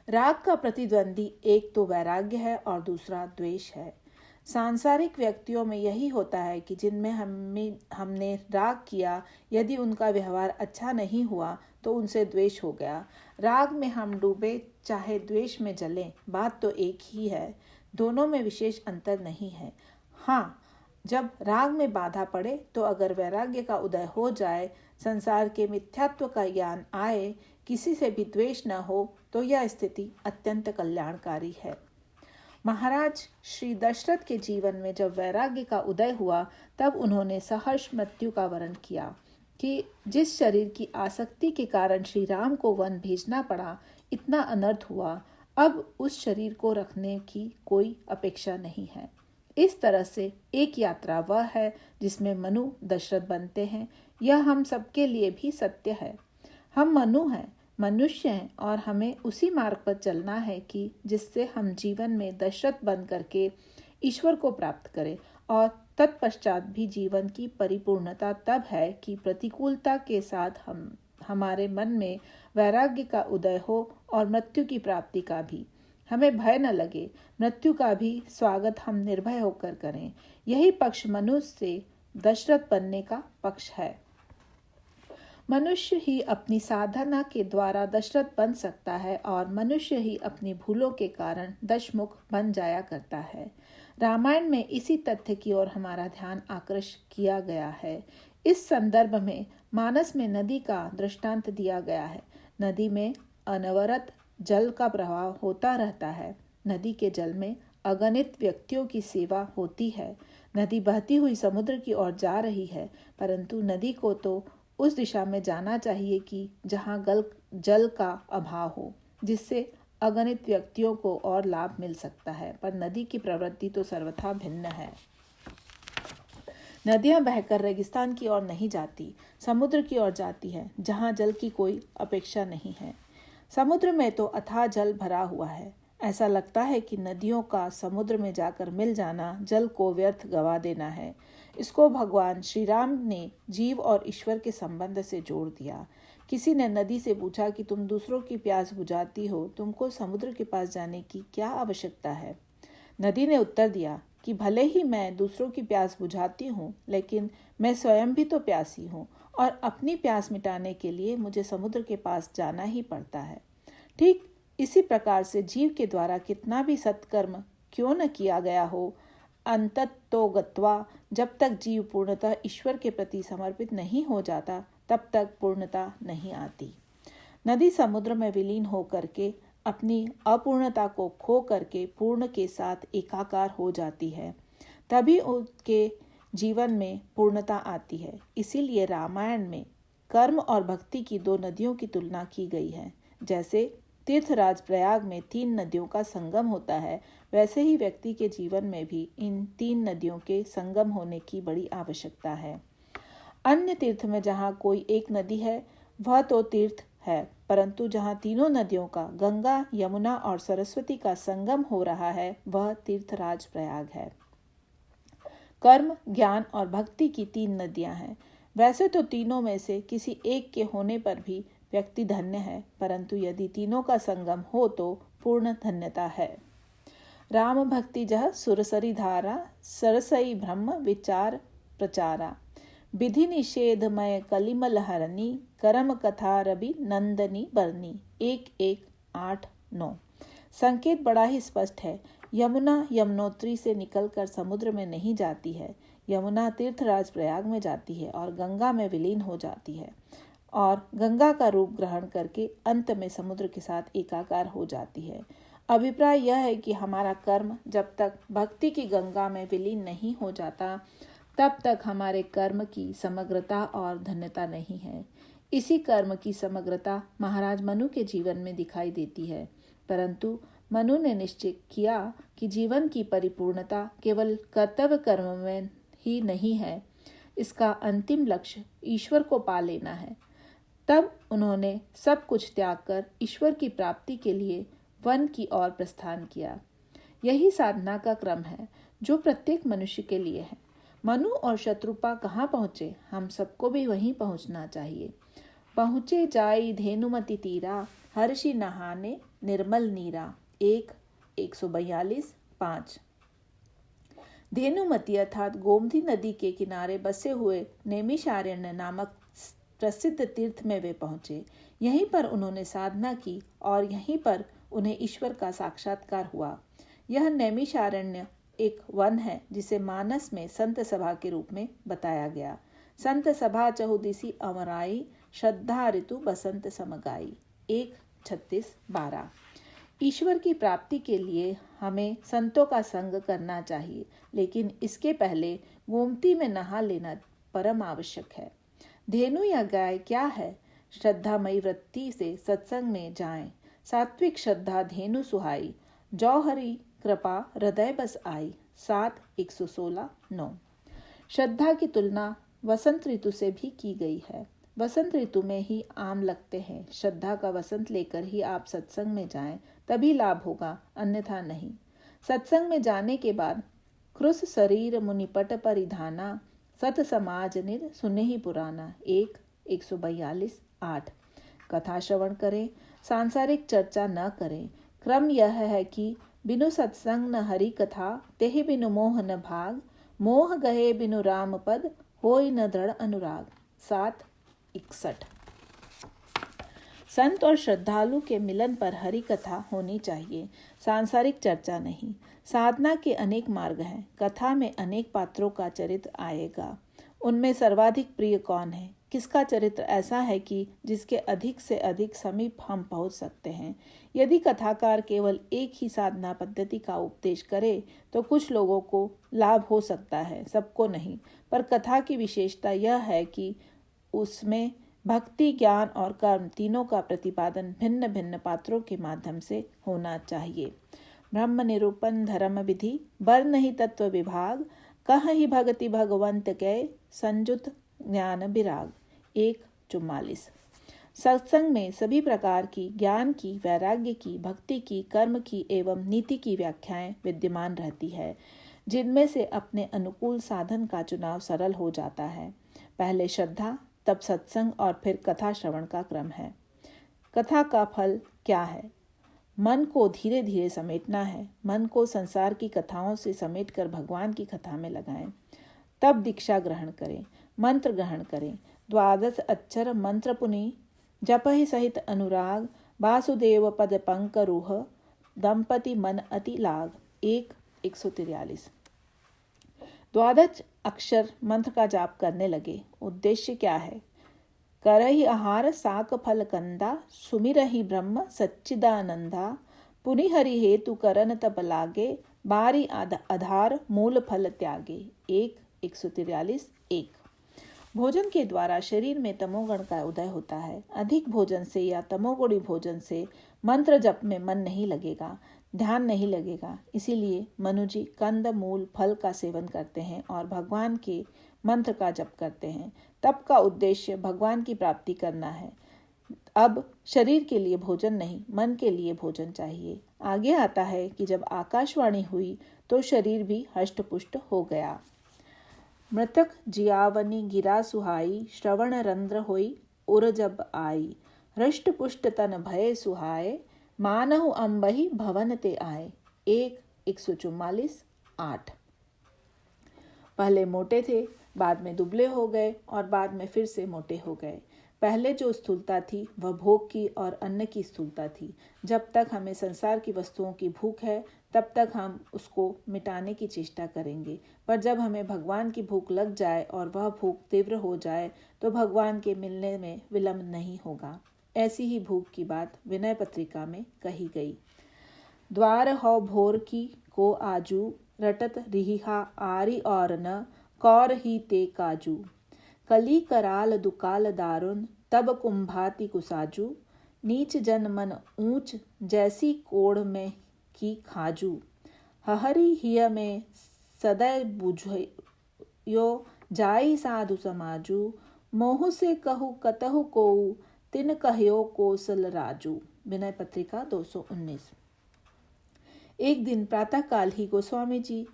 राग का प्रतिद्वंदी एक तो वैराग्य है और दूसरा द्वेष है। सांसारिक व्यक्तियों में यही होता है कि जिनमें हमने राग किया, यदि उनका व्यवहार अच्छा नहीं हुआ तो उनसे द्वेष हो गया। राग में हम डूबे चाहे द्वेष में जलें, बात तो एक ही है। दोनों में विशेष अंतर नहीं है। हाँ, जब राग में बाधा पड़े तो अगर वैराग्य का उदय हो जाए, संसार के मिथ्यात्व का ज्ञान आए, किसी से भी द्वेष न हो, तो यह स्थिति अत्यंत कल्याणकारी है। महाराज श्री दशरथ के जीवन में जब वैराग्य का उदय हुआ तब उन्होंने सहर्ष मृत्यु का वरण किया कि जिस शरीर की आसक्ति के कारण श्री राम को वन भेजना पड़ा, इतना अनर्थ हुआ, अब उस शरीर को रखने की कोई अपेक्षा नहीं है। इस तरह से एक यात्रा वह है जिसमें मनु दशरथ बनते हैं। यह हम सबके लिए भी सत्य है। हम मनु हैं, मनुष्य हैं, और हमें उसी मार्ग पर चलना है कि जिससे हम जीवन में दशरथ बन करके ईश्वर को प्राप्त करें, और तत्पश्चात भी जीवन की परिपूर्णता तब है कि प्रतिकूलता के साथ हमारे मन में वैराग्य का उदय हो और मृत्यु की प्राप्ति का भी। हमें भय न लगे, मृत्यु का भी स्वागत हम निर्भय होकर करें। यही पक्ष मनुष्य से दशरथ बनने का पक्ष है। मनुष्य ही अपनी साधना के द्वारा दशरथ बन सकता है, और मनुष्य ही अपनी भूलों के कारण दशमुख बन जाया करता है। रामायण में इसी तथ्य की ओर हमारा ध्यान आकृष्ट किया गया है। इस संदर्भ में मानस में नदी का दृष्टांत दिया गया है। नदी में अनवरत जल का प्रवाह होता रहता है। नदी के जल में अगणित व्यक्तियों की सेवा होती है। नदी बहती हुई समुद्र की ओर जा रही है, परंतु नदी को तो उस दिशा में जाना चाहिए कि जहाँ जल का अभाव हो, जिससे अगणित व्यक्तियों को और लाभ मिल सकता है। पर नदी की प्रवृत्ति तो सर्वथा भिन्न है। नदियां बहकर रेगिस्तान की ओर नहीं जाती, समुद्र की ओर जाती है, जहाँ जल की कोई अपेक्षा नहीं है। समुद्र में तो अथाह जल भरा हुआ है। ऐसा लगता है कि नदियों का समुद्र में जाकर मिल जाना जल को व्यर्थ गवा देना है। इसको भगवान श्री राम ने जीव और ईश्वर के संबंध से जोड़ दिया। किसी ने नदी से पूछा कि तुम दूसरों की प्यास बुझाती हो, तुमको समुद्र के पास जाने की क्या आवश्यकता है? नदी ने उत्तर दिया कि भले ही मैं दूसरों की प्यास बुझाती हूँ, लेकिन मैं स्वयं भी तो प्यासी हूँ और अपनी प्यास मिटाने के लिए मुझे समुद्र के पास जाना ही पड़ता है। ठीक इसी प्रकार से जीव के द्वारा कितना भी सत्कर्म क्यों न किया गया हो, अंततोगत्वा जब तक जीव पूर्णतः ईश्वर के प्रति समर्पित नहीं हो जाता, तब तक पूर्णता नहीं आती। नदी समुद्र में विलीन हो करके अपनी अपूर्णता को खो करके पूर्ण के साथ एकाकार हो जाती है, तभी उसके जीवन में पूर्णता आती है। इसीलिए रामायण में कर्म और भक्ति की दो नदियों की तुलना की गई है। जैसे तीर्थराज प्रयाग में 3 नदियों का संगम होता है, वैसे ही व्यक्ति के जीवन में भी इन 3 नदियों के संगम होने की बड़ी आवश्यकता है। अन्य तीर्थ में जहाँ कोई एक नदी है वह तो तीर्थ है, परंतु जहाँ तीनों नदियों का, गंगा, यमुना और सरस्वती का संगम हो रहा है, वह तीर्थराज प्रयाग है। कर्म, ज्ञान और भक्ति की 3 नदियां हैं। वैसे तो तीनों में से किसी एक के होने पर भी व्यक्ति धन्य है, परंतु यदि तीनों का संगम हो तो पूर्ण धन्यता है। राम भक्ति जह सुरसरी धारा, सरसई ब्रह्म विचार प्रचारा, विधि निषेधमय कलिमल हरनी, करम कथा रवि नंदनी बरनी। 1-1-8-9। संकेत बड़ा ही स्पष्ट है। यमुना यमुनोत्री से निकलकर समुद्र में नहीं जाती है, यमुना तीर्थराज प्रयाग में जाती है और गंगा में विलीन हो जाती है और गंगा का रूप ग्रहण करके अंत में समुद्र के साथ एकाकार हो जाती है। अभिप्राय यह है कि हमारा कर्म जब तक भक्ति की गंगा में विलीन नहीं हो जाता, तब तक हमारे कर्म की समग्रता और धन्यता नहीं है। इसी कर्म की समग्रता महाराज मनु के जीवन में दिखाई देती है, परंतु मनु ने निश्चय किया कि जीवन की परिपूर्णता केवल कर्तव्य कर्म में ही नहीं है, इसका अंतिम लक्ष्य ईश्वर को पा लेना है। तब उन्होंने सब कुछ त्याग कर ईश्वर की प्राप्ति के लिए वन की ओर प्रस्थान किया। यही साधना का क्रम है जो प्रत्येक मनुष्य के लिए है। मनु और शत्रुपा कहाँ पहुँचे, हम सबको भी वहीं पहुँचना चाहिए। पहुँचे जाई धेनुमति तीरा, हर्षि नहाने निर्मल नीरा। 1-142-5। धेनुमति अर्थात गोमती नदी के किनारे बसे हुए नैमिषारण्य नामक प्रसिद्ध तीर्थ में वे पहुँचे। यहीं पर उन्होंने साधना की और यहीं पर उन्हें ईश्वर का साक्षात्कार हुआ। यह नैमिषारण्य एक वन है जिसे मानस में संत सभा के रूप में बताया गया। संत सभा चहुदिसी अमराई, श्रद्धा ऋतु बसंत समगाई। 1-36-12। ईश्वर की प्राप्ति के लिए हमें संतों का संग करना चाहिए, लेकिन इसके पहले गोमती में नहा लेना परम आवश्यक है। धेनु या गाय क्या है? श्रद्धामयी वृत्ति से सत्संग में जाएं। सात्विक श्रद्धा धेनु सुहाई, जौहरी कृपा हृदय बस आई। 7-116-9। श्रद्धा की तुलना वसंत ऋतु से भी की गई है। वसंत ऋतु में ही आम लगते हैं। श्रद्धा का वसंत लेकर ही आप सत्संग में जाएं, तभी लाभ होगा, अन्यथा नहीं। सत्संग में जाने के बाद क्रुस शरीर मुनिपट परिधाना, सत समाज निर सुनेहि पुराना। 1-142-8। कथा श्रवण करें, सांसारिक चर्चा न करें। क्रम यह है कि बिनु सत्संग न हरि कथा, तेहि बिनु मोह न भाग, मोह गए बिनु राम पद, होय न दृढ़ अनुराग। 7-61। संत और श्रद्धालु के मिलन पर हरि कथा होनी चाहिए, सांसारिक चर्चा नहीं। साधना के अनेक मार्ग हैं, कथा में अनेक पात्रों का चरित्र आएगा। उनमें सर्वाधिक प्रिय कौन है? किसका चरित्र ऐसा है कि जिसके अधिक से अधिक समीप हम पहुंच सकते हैं? यदि कथाकार केवल एक ही साधना पद्धति का उपदेश करे तो कुछ लोगों को लाभ हो सकता है, सबको नहीं। पर कथा की विशेषता यह है कि उसमें भक्ति, ज्ञान और कर्म तीनों का प्रतिपादन भिन्न भिन्न पात्रों के माध्यम से होना चाहिए। ब्रह्म निरूपण धर्म विधि, बर नहीं तत्व विभाग, कह ही भगति भगवंत कै, संजुत ज्ञान विराग। 1-44। सत्संग में सभी प्रकार की ज्ञान की, वैराग्य की, भक्ति की, कर्म की एवं नीति की व्याख्याएं विद्यमान रहती है, जिनमें से अपने अनुकूल साधन का चुनाव सरल हो जाता है। पहले श्रद्धा, तब सत्संग और फिर कथा श्रवण का क्रम है। कथा का फल क्या है? मन को धीरे धीरे समेटना है। मन को संसार की कथाओं से समेटकर भगवान की कथा में लगाएं। तब दीक्षा ग्रहण करें, मंत्र ग्रहण करें। 12 अक्षर मंत्र पुनि जपहि सहित अनुराग, वासुदेव पद पंकरुह, दंपति मन अति लाग। 1:143। 12 अक्षर मंत्र का जाप करने लगे। उद्देश्य क्या है? करहि आहार साक फल कंदा, सुमिरहि ब्रह्म सच्चिदानंदा, पुनि हरि हेतु करन तप लागे, बारी आधार मूल फल त्यागे। 1:143। 1। भोजन के द्वारा शरीर में तमोगुण का उदय होता है। अधिक भोजन से या तमोगुणी भोजन से मंत्र जप में मन नहीं लगेगा, ध्यान नहीं लगेगा। इसीलिए मनुजी कंद मूल फल का सेवन करते हैं और भगवान के मंत्र का जप करते हैं। तप का उद्देश्य भगवान की प्राप्ति करना है। अब शरीर के लिए भोजन नहीं, मन के लिए भोजन चाहिए। आगे आता है कि जब आकाशवाणी हुई तो शरीर भी हष्टपुष्ट हो गया। मृतक जियावनी गिरा सुहाई, श्रवण रंध्र होई उर जब आई, हृष्ट पुष्ट तन भय सुहाए, मानहु अम्बहि भवन ते आए। 1:144। 8। पहले मोटे थे, बाद में दुबले हो गए और बाद में फिर से मोटे हो गए। पहले जो स्थूलता थी वह भोग की और अन्न की स्थूलता थी। जब तक हमें संसार की वस्तुओं की भूख है तब तक हम उसको मिटाने की चेष्टा करेंगे, पर जब हमें भगवान की भूख लग जाए और वह भूख तीव्र हो जाए तो भगवान के मिलने में विलंब नहीं होगा। ऐसी ही भूख की बात विनय पत्रिका में कही गई। द्वार हो भोर की को आजू, रटत रिहा आरी और न, कौर ही ते काजू, कली कराल दुकाल दारुन, तब कुंभाती कुसाजू, नीच जन मन ऊंच, जैसी कोड़ में की खाजू, हहरी हिय में सदै बुझयो, जाई साधु समाजू, मोहु से कहु कतहु कोऊ, तिन कहयो कोसल राजू। विनय पत्रिका 219। एक दिन प्रातःकाल ही गोस्वामी जी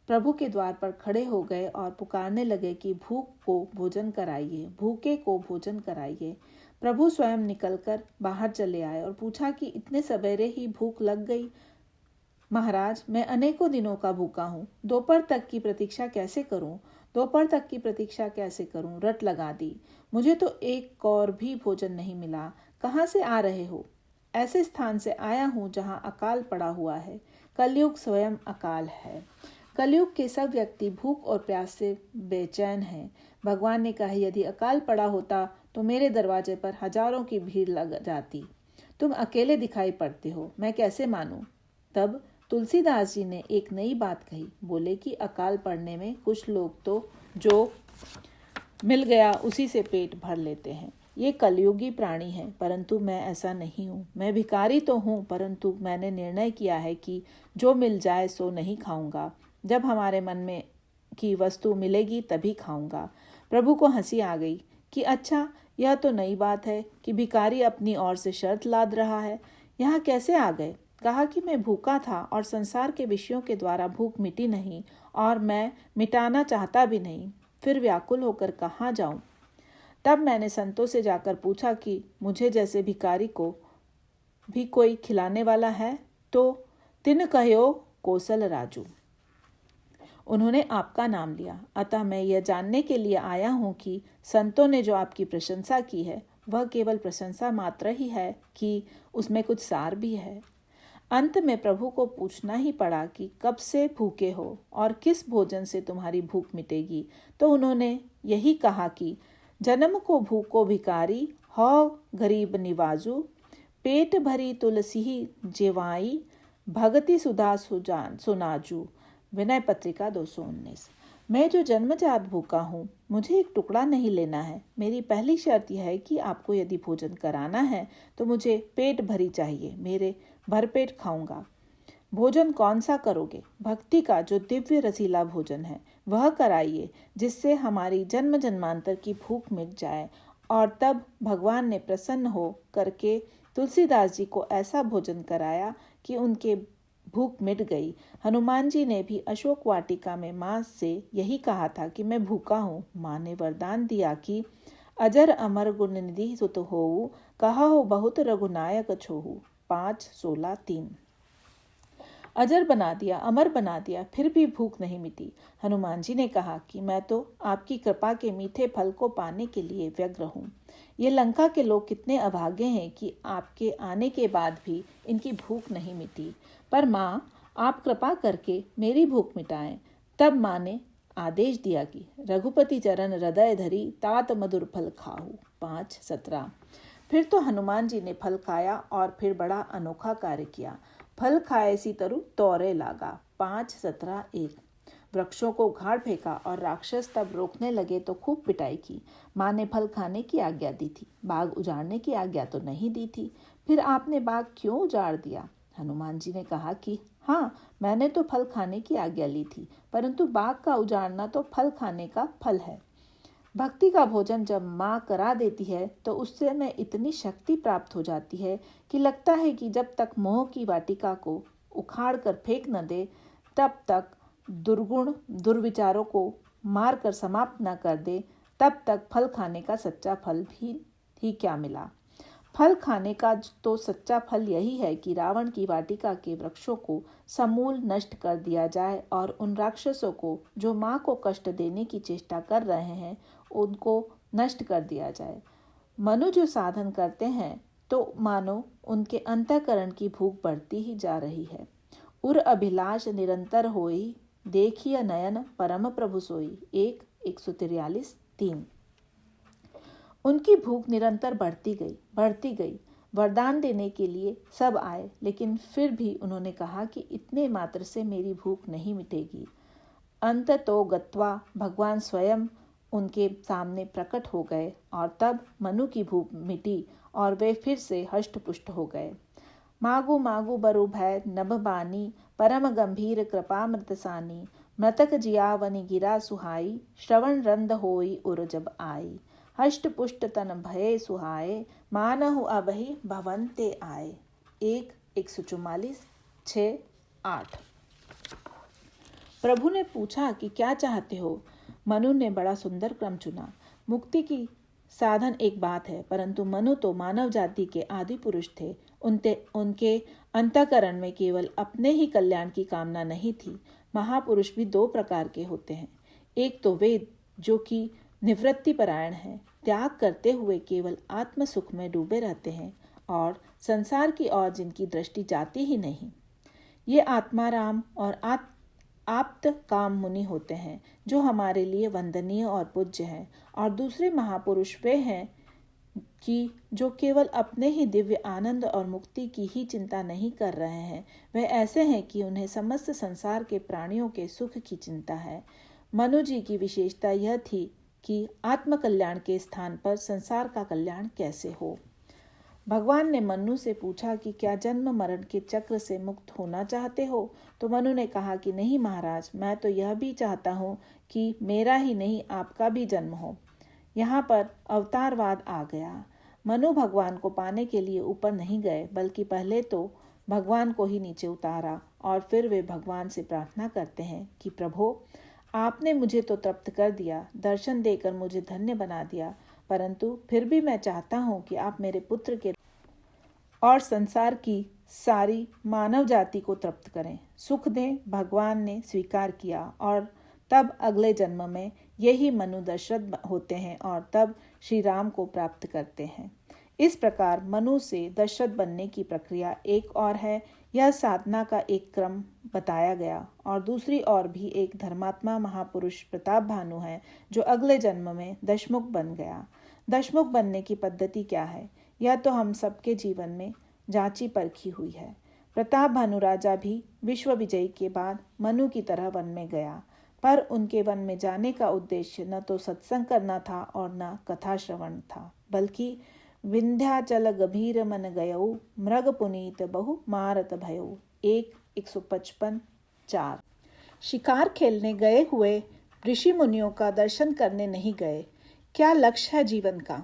प्रभु के द्वार पर खड़े हो गए और पुकारने लगे कि भूख को भोजन कराइए, भूखे को भोजन कराइए। प्रभु स्वयं निकलकर बाहर चले आए और पूछा कि इतने सवेरे ही भूख लग गई? महाराज, मैं अनेकों दिनों का भूखा हूँ। दोपहर तक की प्रतीक्षा कैसे करूँ? रट लगा दी। मुझे तो एक कौर भी भोजन नहीं मिला। कहाँ से आ रहे हो? ऐसे स्थान से आया हूँ जहाँ अकाल पड़ा हुआ है। कलयुग स्वयं अकाल है। कलयुग के सब व्यक्ति भूख और प्यास से बेचैन हैं। भगवान ने कहा, यदि अकाल पड़ा होता तो मेरे दरवाजे पर हजारों की भीड़ लग जाती। तुम अकेले दिखाई पड़ते हो, मैं कैसे मानूं? तब तुलसीदास जी ने एक नई बात कही। बोले कि अकाल पड़ने में कुछ लोग तो जो मिल गया उसी से पेट भर लेते हैं। ये कलयुगी प्राणी हैं, परंतु मैं ऐसा नहीं हूँ। मैं भिखारी तो हूँ, परंतु मैंने निर्णय किया है कि जो मिल जाए सो नहीं खाऊंगा। जब हमारे मन में की वस्तु मिलेगी तभी खाऊंगा। प्रभु को हंसी आ गई कि अच्छा, यह तो नई बात है कि भिखारी अपनी ओर से शर्त लाद रहा है। यहाँ कैसे आ गए? कहा कि मैं भूखा था और संसार के विषयों के द्वारा भूख मिटी नहीं और मैं मिटाना चाहता भी नहीं। फिर व्याकुल होकर कहाँ जाऊं? तब मैंने संतों से जाकर पूछा कि मुझे जैसे भिखारी को भी कोई खिलाने वाला है? तो तिन कहो कोसल राजू। उन्होंने आपका नाम लिया। अतः मैं यह जानने के लिए आया हूँ कि संतों ने जो आपकी प्रशंसा की है वह केवल प्रशंसा मात्र ही है कि उसमें कुछ सार भी है। अंत में प्रभु को पूछना ही पड़ा कि कब से भूखे हो और किस भोजन से तुम्हारी भूख मिटेगी। तो उन्होंने यही कहा कि जन्म को भूखो भिकारी, हो गरीब निवाजू, पेट भरी तुलसी जेवाई, भगति सुधा सुनाजू। विनय पत्रिका 219। मैं जो जन्मजात भूखा हूँ, मुझे एक टुकड़ा नहीं लेना है। मेरी पहली शर्त यह है कि आपको यदि भोजन कराना है तो मुझे पेट भरी चाहिए। मेरे भरपेट खाऊंगा। भोजन कौन सा करोगे? भक्ति का जो दिव्य रसीला भोजन है वह कराइए, जिससे हमारी जन्म जन्मांतर की भूख मिट जाए। और तब भगवान ने प्रसन्न हो करके तुलसीदास जी को ऐसा भोजन कराया कि उनके भूख मिट गई। हनुमान जी ने भी अशोक वाटिका में माँ से यही कहा था कि मैं भूखा हूँ। माँ ने वरदान दिया कि अजर अमर गुण निधि सुत होऊ, कहा हो बहुत रघुनायक छोहू। 5:16-3। अजर बना दिया, अमर बना दिया, फिर भी भूख नहीं मिटी। हनुमान जी ने कहा कि मैं तो आपकी कृपा के मीठे फल को पाने के लिए व्यग्र हूँ। ये लंका के लोग कितने अभागे हैं कि आपके आने के बाद भी इनकी भूख नहीं मिटी। पर माँ, आप कृपा करके मेरी भूख मिटाएं। तब माँ ने आदेश दिया कि रघुपति चरण हृदय धरी, तात मधुर फल खाहू। 5:17। फिर तो हनुमान जी ने फल खाया और फिर बड़ा अनोखा कार्य किया। फल खाए सी तरु तौरे लागा। 5:17-1। वृक्षों को उखाड़ फेंका और राक्षस तब रोकने लगे तो खूब पिटाई की। माँ ने फल खाने की आज्ञा दी थी, बाग उजाड़ने की आज्ञा तो नहीं दी थी। फिर आपने बाग क्यों उजाड़ दिया? हनुमान जी ने कहा कि हाँ, मैंने तो फल खाने की आज्ञा ली थी, परंतु बाग का उजाड़ना तो फल खाने का फल है। भक्ति का भोजन जब माँ करा देती है तो उससे में इतनी शक्ति प्राप्त हो जाती है कि लगता है कि जब तक मोह की वाटिका को उखाड़ कर फेंक न दे, तब तक दुर्गुण दुर्विचारों को मार कर समाप्त न कर दे, तब तक फल खाने का सच्चा फल भी क्या मिला। फल खाने का तो सच्चा फल यही है कि रावण की वाटिका के वृक्षों को समूल नष्ट कर दिया जाए और उन राक्षसों को जो माँ को कष्ट देने की चेष्टा कर रहे हैं उनको नष्ट कर दिया जाए। मनु जो साधन करते हैं तो मानो उनके अंतःकरण की भूख बढ़ती ही जा रही है। उर अभिलाष निरंतर होई, देखिए नयन परम प्रभु सोई। 1:143-3। उनकी भूख निरंतर बढ़ती गई। वरदान देने के लिए सब आए, लेकिन फिर भी उन्होंने कहा कि इतने मात्र से मेरी भूख नहीं मिटेगी। अंत तो गत्वा भगवान स्वयं उनके सामने प्रकट हो गए और तब मनु की भूख मिटी और वे फिर से हष्टपुष्ट हो गए। मागु मागु बरु भय नभ बानी, परम गंभीर कृपा मृतसानी। मृतक जियावनि गिरा सुहाई, श्रवण रंद होई उर जब आई। हष्ट पुष्ट तन भये सुहाए, मानहु अबहि भवन्ते आए। 1:144-6-8। प्रभु ने पूछा कि क्या चाहते हो? मनु ने बड़ा सुंदर क्रम चुना। मुक्ति की साधन एक बात है, परंतु मनु तो मानव जाति के आदि पुरुष थे। उनके अंतःकरण में केवल अपने ही कल्याण की कामना नहीं थी। महापुरुष भी दो प्रकार के होते हैं। एक तो वे जो कि निवृत्ति परायण है, त्याग करते हुए केवल आत्म सुख में डूबे रहते हैं और संसार की ओर जिनकी दृष्टि जाती ही नहीं। ये आत्माराम और आप्त काम मुनि होते हैं जो हमारे लिए वंदनीय और पूज्य हैं। और दूसरे महापुरुष वे हैं कि जो केवल अपने ही दिव्य आनंद और मुक्ति की ही चिंता नहीं कर रहे हैं। वे ऐसे हैं कि उन्हें समस्त संसार के प्राणियों के सुख की चिंता है। मनु जी की विशेषता यह थी कि आत्मकल्याण के स्थान पर संसार का कल्याण कैसे हो। भगवान ने मनु से पूछा कि क्या जन्म मरण के चक्र से मुक्त होना चाहते हो? तो मनु ने कहा कि नहीं महाराज, मैं तो यह भी चाहता हूँ कि मेरा ही नहीं आपका भी जन्म हो। यहाँ पर अवतारवाद आ गया। मनु भगवान को पाने के लिए ऊपर नहीं गए, बल्कि पहले तो भगवान को ही नीचे उतारा और फिर वे भगवान से प्रार्थना करते हैं कि प्रभु, आपने मुझे तो तृप्त कर दिया, दर्शन देकर मुझे धन्य बना दिया, परंतु फिर भी मैं चाहता हूँ कि आप मेरे पुत्र के और संसार की सारी मानव जाति को तृप्त करें, सुख दें। भगवान ने स्वीकार किया और तब अगले जन्म में यही मनु दशरथ होते हैं और तब श्री राम को प्राप्त करते हैं। इस प्रकार मनु से दशरथ बनने की प्रक्रिया एक और है। यह साधना का एक क्रम बताया गया। और दूसरी ओर भी एक धर्मात्मा महापुरुष प्रताप भानु है जो अगले जन्म में दशमुख बन गया। दशमुख बनने की पद्धति क्या है, यह तो हम सबके जीवन में जांची परखी हुई है। प्रताप भानु राजा भी विश्व विजय के बाद मनु की तरह वन में गया, पर उनके वन में जाने का उद्देश्य न तो सत्संग करना था और न कथा श्रवण था, बल्कि विंध्याचल गभीर मन गयऊ, मृग पुनीत बहु मारत भयऊ। 1:155-4। शिकार खेलने गए हुए ऋषि मुनियों का दर्शन करने नहीं गए। क्या लक्ष्य है जीवन का?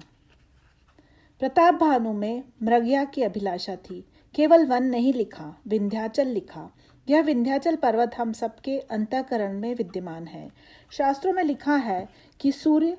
प्रताप भानु में मृगया की अभिलाषा थी। केवल वन नहीं लिखा, विंध्याचल लिखा। यह विंध्याचल पर्वत हम सबके अंतःकरण में विद्यमान है। शास्त्रों में लिखा है कि सूर्य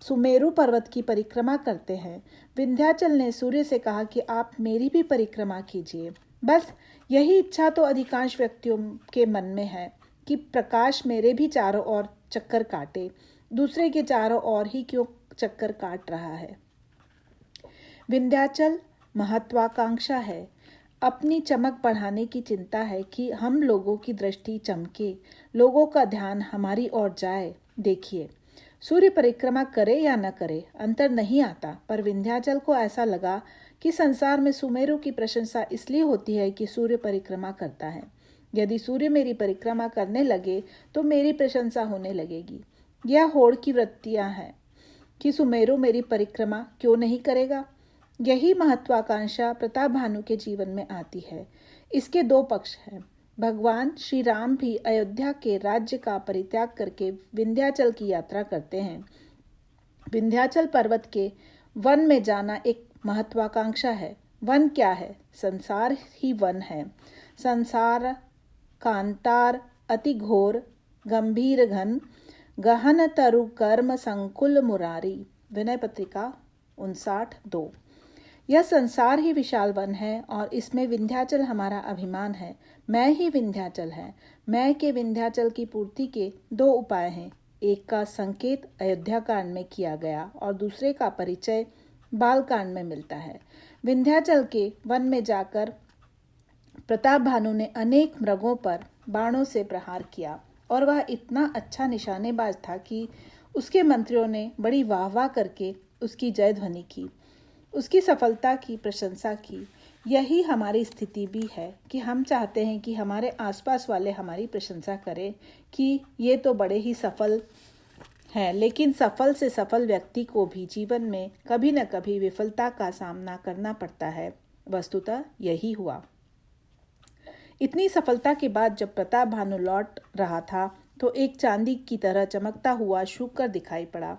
सुमेरु पर्वत की परिक्रमा करते हैं। विंध्याचल ने सूर्य से कहा कि आप मेरी भी परिक्रमा कीजिए। बस यही इच्छा तो अधिकांश व्यक्तियों के मन में है कि प्रकाश मेरे भी चारों ओर चक्कर काटे, दूसरे के चारों ओर ही क्यों चक्कर काट रहा है। विंध्याचल महत्वाकांक्षा है, अपनी चमक बढ़ाने की चिंता है कि हम लोगों की दृष्टि चमके, लोगों का ध्यान हमारी ओर जाए। देखिए, सूर्य परिक्रमा करे या न करे अंतर नहीं आता, पर विंध्याचल को ऐसा लगा कि संसार में सुमेरु की प्रशंसा इसलिए होती है कि सूर्य परिक्रमा करता है। यदि सूर्य मेरी परिक्रमा करने लगे तो मेरी प्रशंसा होने लगेगी। यह होड़ की वृत्तियां हैं कि सुमेरु मेरी परिक्रमा क्यों नहीं करेगा। यही महत्वाकांक्षा प्रताप भानु के जीवन में आती है। इसके दो पक्ष हैं। भगवान श्री राम भी अयोध्या के राज्य का परित्याग करके विंध्याचल की यात्रा करते हैं। विंध्याचल पर्वत के वन में जाना एक महत्वाकांक्षा है। वन क्या है? संसार ही वन है। संसार कांतार अति घोर गंभीर घन गहन तरु कर्म संकुल मुरारी। विनय पत्रिका 59:2। यह संसार ही विशाल वन है और इसमें विंध्याचल हमारा अभिमान है। मैं ही विंध्याचल है। मैं के विंध्याचल की पूर्ति के दो उपाय हैं। एक का संकेत अयोध्या कांड में किया गया और दूसरे का परिचय बाल कांड में मिलता है। विंध्याचल के वन में जाकर प्रताप भानु ने अनेक मृगों पर बाणों से प्रहार किया और वह इतना अच्छा निशानेबाज था कि उसके मंत्रियों ने बड़ी वाह करके उसकी जय ध्वनि की, उसकी सफलता की प्रशंसा की। यही हमारी स्थिति भी है कि हम चाहते हैं कि हमारे आसपास वाले हमारी प्रशंसा करें कि ये तो बड़े ही सफल हैं, लेकिन सफल से सफल व्यक्ति को भी जीवन में कभी न कभी विफलता का सामना करना पड़ता है। वस्तुतः यही हुआ। इतनी सफलता के बाद जब प्रताप भानु लौट रहा था तो एक चांदी की तरह चमकता हुआ शूकर दिखाई पड़ा।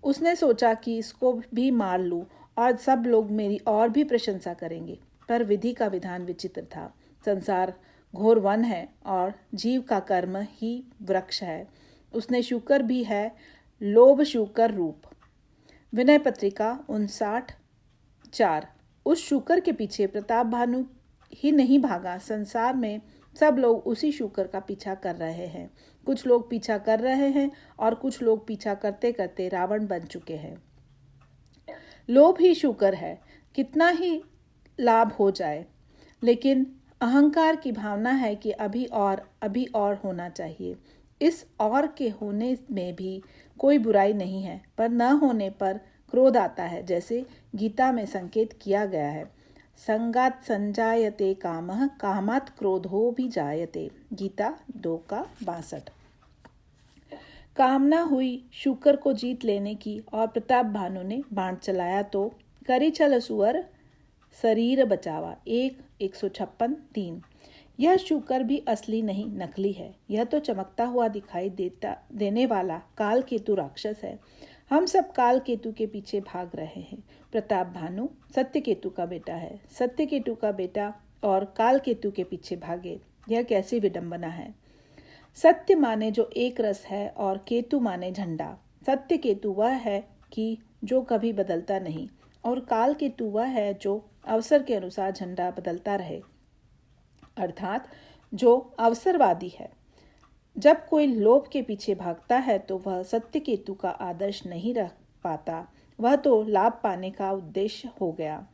उसने सोचा कि इसको भी मार लूं और सब लोग मेरी और भी प्रशंसा करेंगे, पर विधि का विधान विचित्र था। संसार घोर वन है और जीव का कर्म ही वृक्ष है। उसने शूकर भी है, लोभ शूकर रूप। विनय पत्रिका 59:4। उस शूकर के पीछे प्रताप भानु ही नहीं भागा, संसार में सब लोग उसी शूकर का पीछा कर रहे हैं। कुछ लोग पीछा कर रहे हैं और कुछ लोग पीछा करते करते रावण बन चुके हैं। लोभ ही शूकर है, कितना ही लाभ हो जाए, लेकिन अहंकार की भावना है कि अभी और होना चाहिए। इस और के होने में भी कोई बुराई नहीं है, पर न होने पर क्रोध आता है, जैसे गीता में संकेत किया गया है। संगात संजायते कामः कामात् क्रोधो भी जायते। गीता 2:62। कामना हुई शूकर को जीत लेने की और प्रताप भानु ने बाण चलाया तो करी छल सुअर शरीर बचावा। 1:156-3। यह शूकर भी असली नहीं, नकली है। यह तो चमकता हुआ दिखाई देने वाला काल केतु राक्षस है। हम सब काल केतु के पीछे भाग रहे हैं। प्रताप भानु सत्य केतु का बेटा है। सत्य केतु का बेटा और काल केतु के पीछे भागे, यह कैसी विडंबना है। सत्य माने जो एक रस है और केतु माने झंडा। सत्य केतु वह है कि जो कभी बदलता नहीं और काल केतु वह है जो अवसर के अनुसार झंडा बदलता रहे, अर्थात जो अवसरवादी है। जब कोई लोभ के पीछे भागता है तो वह सत्य केतु का आदर्श नहीं रख पाता, वह तो लाभ पाने का उद्देश्य हो गया।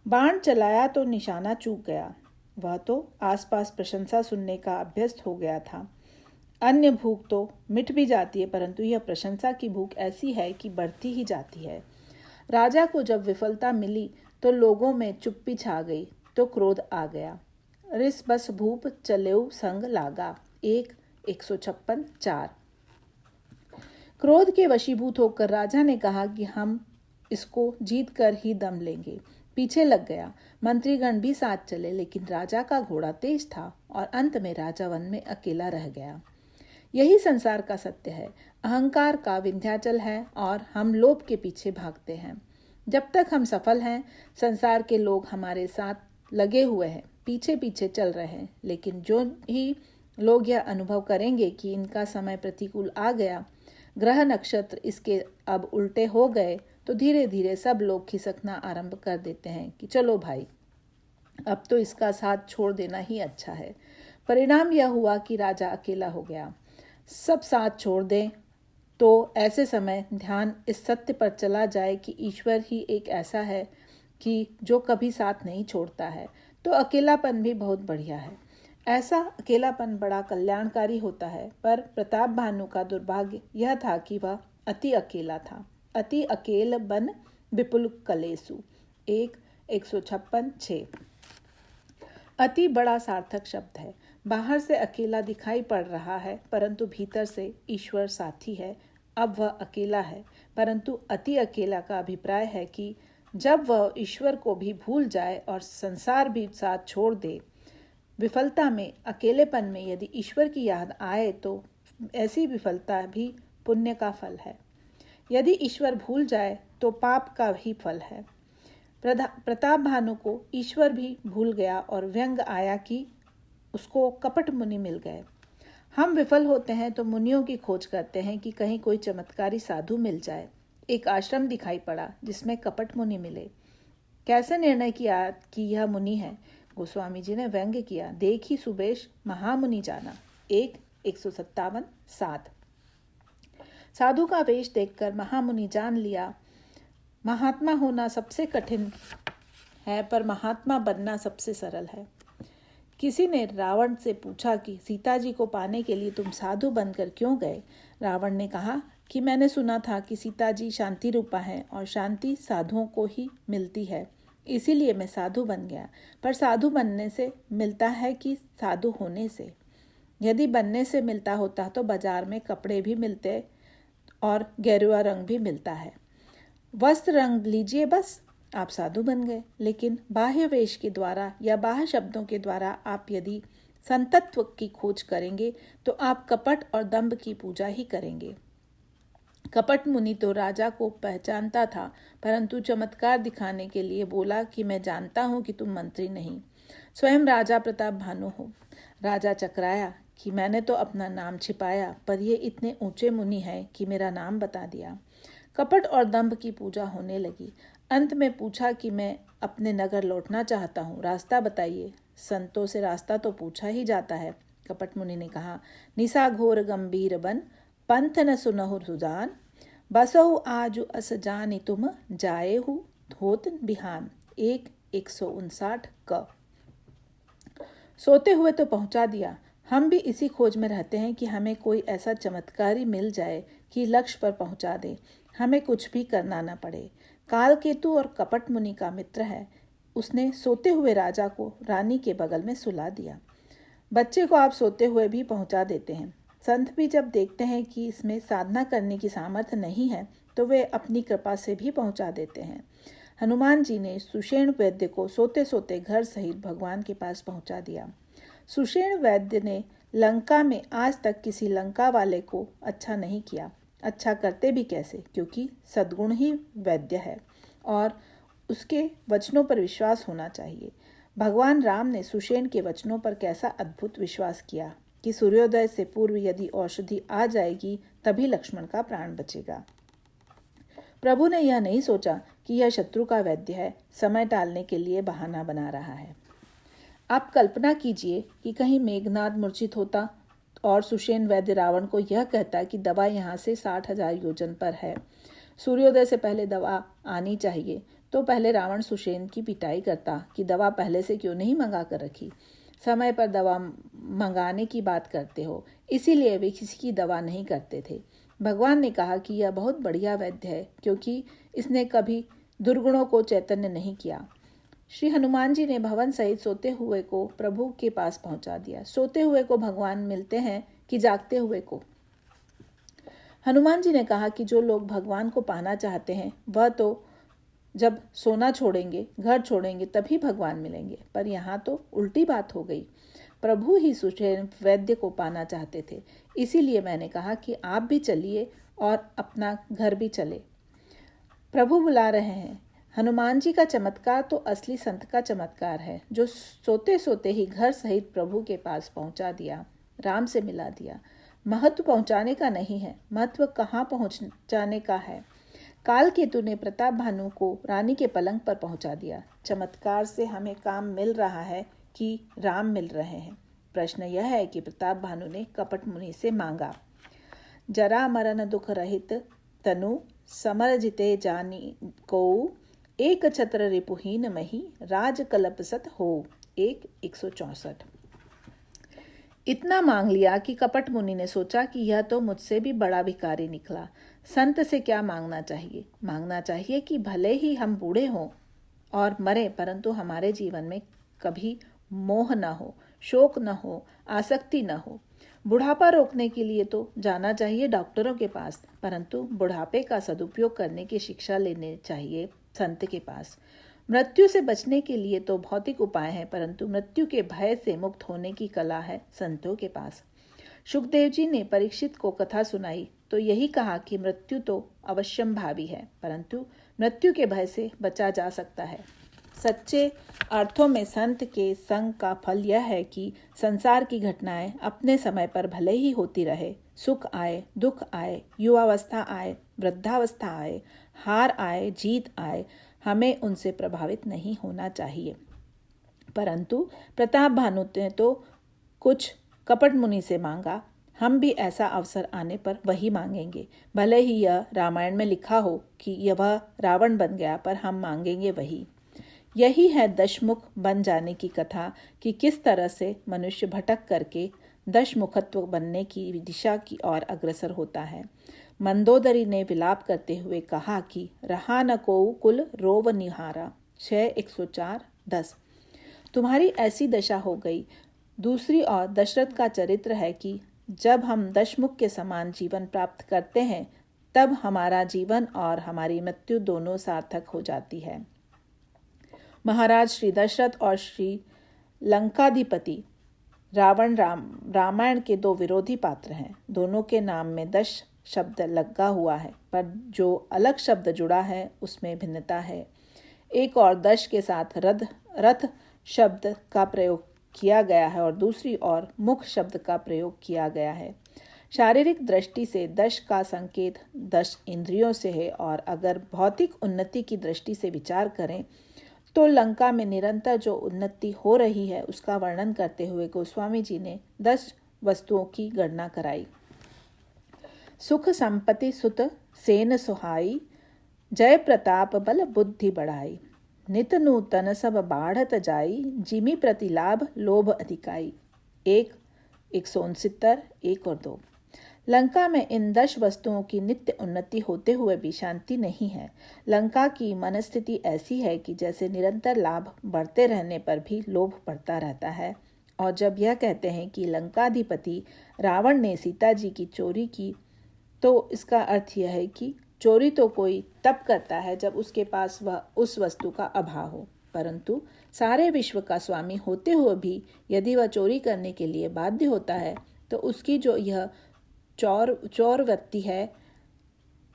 बाण चलाया तो निशाना चूक गया, वह तो आसपास प्रशंसा सुनने का अभ्यस्त हो गया था। अन्य भूख तो मिट भी जाती है, परंतु यह प्रशंसा की भूख ऐसी है कि बढ़ती ही जाती है। राजा को जब विफलता मिली तो लोगों में चुप्पी छा गई, तो क्रोध आ गया। रिस बस भूप चलेऊ संग लागा। 1:156-4। क्रोध के वशीभूत होकर राजा ने कहा कि हम इसको जीत कर ही दम लेंगे। पीछे लग गया। मंत्रीगण भी साथ चले, लेकिन राजा का घोड़ा तेज था और अंत में राजा वन में अकेला रह गया। यही संसार का सत्य है। अहंकार का विंध्याचल है और हम लोभ के पीछे भागते हैं। जब तक हम सफल हैं, संसार के लोग हमारे साथ लगे हुए हैं, पीछे पीछे चल रहे हैं, लेकिन जो ही लोग यह अनुभव करेंगे कि इनका समय प्रतिकूल आ गया, ग्रह नक्षत्र इसके अब उल्टे हो गए तो धीरे धीरे सब लोग खिसकना आरंभ कर देते हैं कि चलो भाई, अब तो इसका साथ छोड़ देना ही अच्छा है। परिणाम यह हुआ कि राजा अकेला हो गया। सब साथ छोड़ दें तो ऐसे समय ध्यान इस सत्य पर चला जाए कि ईश्वर ही एक ऐसा है कि जो कभी साथ नहीं छोड़ता है, तो अकेलापन भी बहुत बढ़िया है। ऐसा अकेलापन बड़ा कल्याणकारी होता है। पर प्रताप भानु का दुर्भाग्य यह था कि वह अति अकेला था। अति अकेल बन विपुल कलेसु। 156 अति बड़ा सार्थक शब्द है। बाहर से अकेला दिखाई पड़ रहा है, परंतु भीतर से ईश्वर साथी है। अब वह अकेला है, परंतु अति अकेला का अभिप्राय है कि जब वह ईश्वर को भी भूल जाए और संसार भी साथ छोड़ दे, विफलता में, अकेलेपन में यदि ईश्वर की याद आए तो ऐसी विफलता भी पुण्य का फल है। यदि ईश्वर भूल जाए तो पाप का ही फल है। प्रताप भानु को ईश्वर भी भूल गया और व्यंग आया कि उसको कपट मुनि मिल गए। हम विफल होते हैं तो मुनियों की खोज करते हैं कि कहीं कोई चमत्कारी साधु मिल जाए। एक आश्रम दिखाई पड़ा जिसमें कपट मुनि मिले। कैसे निर्णय किया कि यह मुनि है? गोस्वामी जी ने व्यंग्य किया, देखी सुबेश महामुनि जाना। 157 7 साधु का वेश देखकर महामुनि जान लिया, महात्मा होना सबसे कठिन है पर महात्मा बनना सबसे सरल है। किसी ने रावण से पूछा कि सीता जी को पाने के लिए तुम साधु बनकर क्यों गए? रावण ने कहा कि मैंने सुना था कि सीता जी शांति रूपा हैं और शांति साधुओं को ही मिलती है, इसीलिए मैं साधु बन गया। पर साधु बनने से मिलता है कि साधु होने से? यदि बनने से मिलता होता तो बाजार में कपड़े भी मिलते और गेरुआ रंग भी मिलता है। वस्त्र रंग लीजिए, बस आप साधु बन गए। लेकिन बाह्य वेश के द्वारा या बाह्य शब्दों के द्वारा आप यदि संतत्व की खोज करेंगे तो आप कपट और दंभ की पूजा ही करेंगे। कपट मुनि तो राजा को पहचानता था, परंतु चमत्कार दिखाने के लिए बोला कि मैं जानता हूं कि तुम मंत्री नहीं, स्वयं राजा प्रताप भानु हो। राजा चकराया कि मैंने तो अपना नाम छिपाया, पर ये इतने ऊंचे मुनि हैं कि मेरा नाम बता दिया। कपट और दंभ की पूजा होने लगी। अंत में पूछा कि मैं अपने नगर लौटना चाहता हूँ, रास्ता बताइए। संतों से रास्ता तो पूछा ही जाता है। कपट मुनि ने कहा, निशा घोर गंभीर बन, पंथ न सुनहु सुजान, बसहु आजु अस जानि तुम, जाए हु धोत बिहान। 159 क सोते हुए तो पहुंचा दिया। हम भी इसी खोज में रहते हैं कि हमें कोई ऐसा चमत्कारी मिल जाए कि लक्ष्य पर पहुंचा दे, हमें कुछ भी करना न पड़े। कालकेतु और कपट मुनि का मित्र है। उसने सोते हुए राजा को रानी के बगल में सुला दिया। बच्चे को आप सोते हुए भी पहुंचा देते हैं। संत भी जब देखते हैं कि इसमें साधना करने की सामर्थ्य नहीं है तो वे अपनी कृपा से भी पहुंचा देते हैं। हनुमान जी ने सुषेण वैद्य को सोते सोते घर सहित भगवान के पास पहुंचा दिया। सुषेण वैद्य ने लंका में आज तक किसी लंका वाले को अच्छा नहीं किया। अच्छा करते भी कैसे, क्योंकि सद्गुण ही वैद्य है और उसके वचनों पर विश्वास होना चाहिए। भगवान राम ने सुषेण के वचनों पर कैसा अद्भुत विश्वास किया कि सूर्योदय से पूर्व यदि औषधि आ जाएगी तभी लक्ष्मण का प्राण बचेगा। प्रभु ने यह नहीं सोचा कि यह शत्रु का वैद्य है, समय टालने के लिए बहाना बना रहा है। आप कल्पना कीजिए कि कहीं मेघनाद मूर्छित होता और सुषेण वैद्य रावण को यह कहता कि दवा यहाँ से 60,000 योजन पर है, सूर्योदय से पहले दवा आनी चाहिए, तो पहले रावण सुषेण की पिटाई करता कि दवा पहले से क्यों नहीं मंगा कर रखी, समय पर दवा मंगाने की बात करते हो। इसीलिए वे किसी की दवा नहीं करते थे। भगवान ने कहा कि यह बहुत बढ़िया वैद्य है क्योंकि इसने कभी दुर्गुणों को चैतन्य नहीं किया। श्री हनुमान जी ने भवन सहित सोते हुए को प्रभु के पास पहुंचा दिया। सोते हुए को भगवान मिलते हैं कि जागते हुए को? हनुमान जी ने कहा कि जो लोग भगवान को पाना चाहते हैं वह तो जब सोना छोड़ेंगे, घर छोड़ेंगे, तभी भगवान मिलेंगे। पर यहाँ तो उल्टी बात हो गई। प्रभु ही सुषेण वैद्य को पाना चाहते थे, इसीलिए मैंने कहा कि आप भी चलिए और अपना घर भी चले। प्रभु बुला रहे हैं। हनुमान जी का चमत्कार तो असली संत का चमत्कार है, जो सोते सोते ही घर सहित प्रभु के पास पहुंचा दिया, राम से मिला दिया। महत्व पहुंचाने का नहीं है, महत्व कहाँ पहुंचाने का है। काल केतु ने प्रताप भानु को रानी के पलंग पर पहुंचा दिया। चमत्कार से हमें काम मिल रहा है कि राम मिल रहे हैं। प्रश्न यह है कि प्रताप भानु ने कपट मुनि से मांगा। जरा मरण दुख रहित तनु समर जिते जानी को, एक छत्र रिपुहीन मही राज कलपसत हो। 164। इतना मांग लिया कि कपट मुनि ने सोचा कि यह तो मुझसे भी बड़ा भिखारी निकला। संत से क्या मांगना चाहिए? मांगना चाहिए कि भले ही हम बूढ़े हों और मरें, परंतु हमारे जीवन में कभी मोह न हो, शोक न हो, आसक्ति न हो। बुढ़ापा रोकने के लिए तो जाना चाहिए डॉक्टरों के पास, परंतु बुढ़ापे का सदुपयोग करने की शिक्षा लेने चाहिए संत के पास। मृत्यु से बचने के लिए तो भौतिक उपाय हैं, परंतु मृत्यु के भय से मुक्त होने की कला है संतों के पास। शुकदेव जी ने परीक्षित को कथा सुनाई तो यही कहा कि मृत्यु तो अवश्यंभावी है, परंतु मृत्यु के भय से बचा जा सकता है। सच्चे अर्थों में संत के संग का फल यह है कि संसार की घटनाएं अपने समय पर भले ही होती रहे, सुख आए, दुख आए, युवावस्था आए, वृद्धावस्था आए, हार आए, जीत आए, हमें उनसे प्रभावित नहीं होना चाहिए। परंतु प्रताप भानु ने तो कुछ कपट मुनि से मांगा, हम भी ऐसा अवसर आने पर वही मांगेंगे। भले ही यह रामायण में लिखा हो कि यह रावण बन गया, पर हम मांगेंगे वही। यही है दशमुख बन जाने की कथा कि किस तरह से मनुष्य भटक करके दशमुखत्व बनने की दिशा की ओर अग्रसर होता है। मंदोदरी ने विलाप करते हुए कहा कि रहा न कोउ कुल रोव निहारा। 6:104-10। तुम्हारी ऐसी दशा हो गई। दूसरी ओर दशरथ का चरित्र है कि जब हम दशमुख के समान जीवन प्राप्त करते हैं, तब हमारा जीवन और हमारी मृत्यु दोनों सार्थक हो जाती है। महाराज श्री दशरथ और श्री लंकाधिपति रावण रामायण के दो विरोधी पात्र हैं। दोनों के नाम में दश शब्द लगा हुआ है, पर जो अलग शब्द जुड़ा है उसमें भिन्नता है। एक और दश के साथ रथ शब्द का प्रयोग किया गया है और दूसरी ओर मुख शब्द का प्रयोग किया गया है। शारीरिक दृष्टि से दश का संकेत 10 इंद्रियों से है, और अगर भौतिक उन्नति की दृष्टि से विचार करें तो लंका में निरंतर जो उन्नति हो रही है उसका वर्णन करते हुए गोस्वामी जी ने 10 वस्तुओं की गणना कराई। सुख संपत्ति सुत सेन सुहाई, जय प्रताप बल बुद्धि बढ़ाई, नित नूतन सब बाढ़त जाई, जिमी प्रति लाभ लोभ अधिकाई। 1:169, 1 और 2। लंका में इन 10 वस्तुओं की नित्य उन्नति होते हुए भी शांति नहीं है। लंका की मनस्थिति ऐसी है कि जैसे निरंतर लाभ बढ़ते रहने पर भी लोभ बढ़ता रहता है। और जब यह कहते हैं कि लंकाधिपति रावण ने सीता जी की चोरी की, तो इसका अर्थ यह है कि चोरी तो कोई तब करता है जब उसके पास वह उस वस्तु का अभाव हो, परंतु सारे विश्व का स्वामी होते हुए भी यदि वह चोरी करने के लिए बाध्य होता है तो उसकी जो यह चौर वृत्ति है,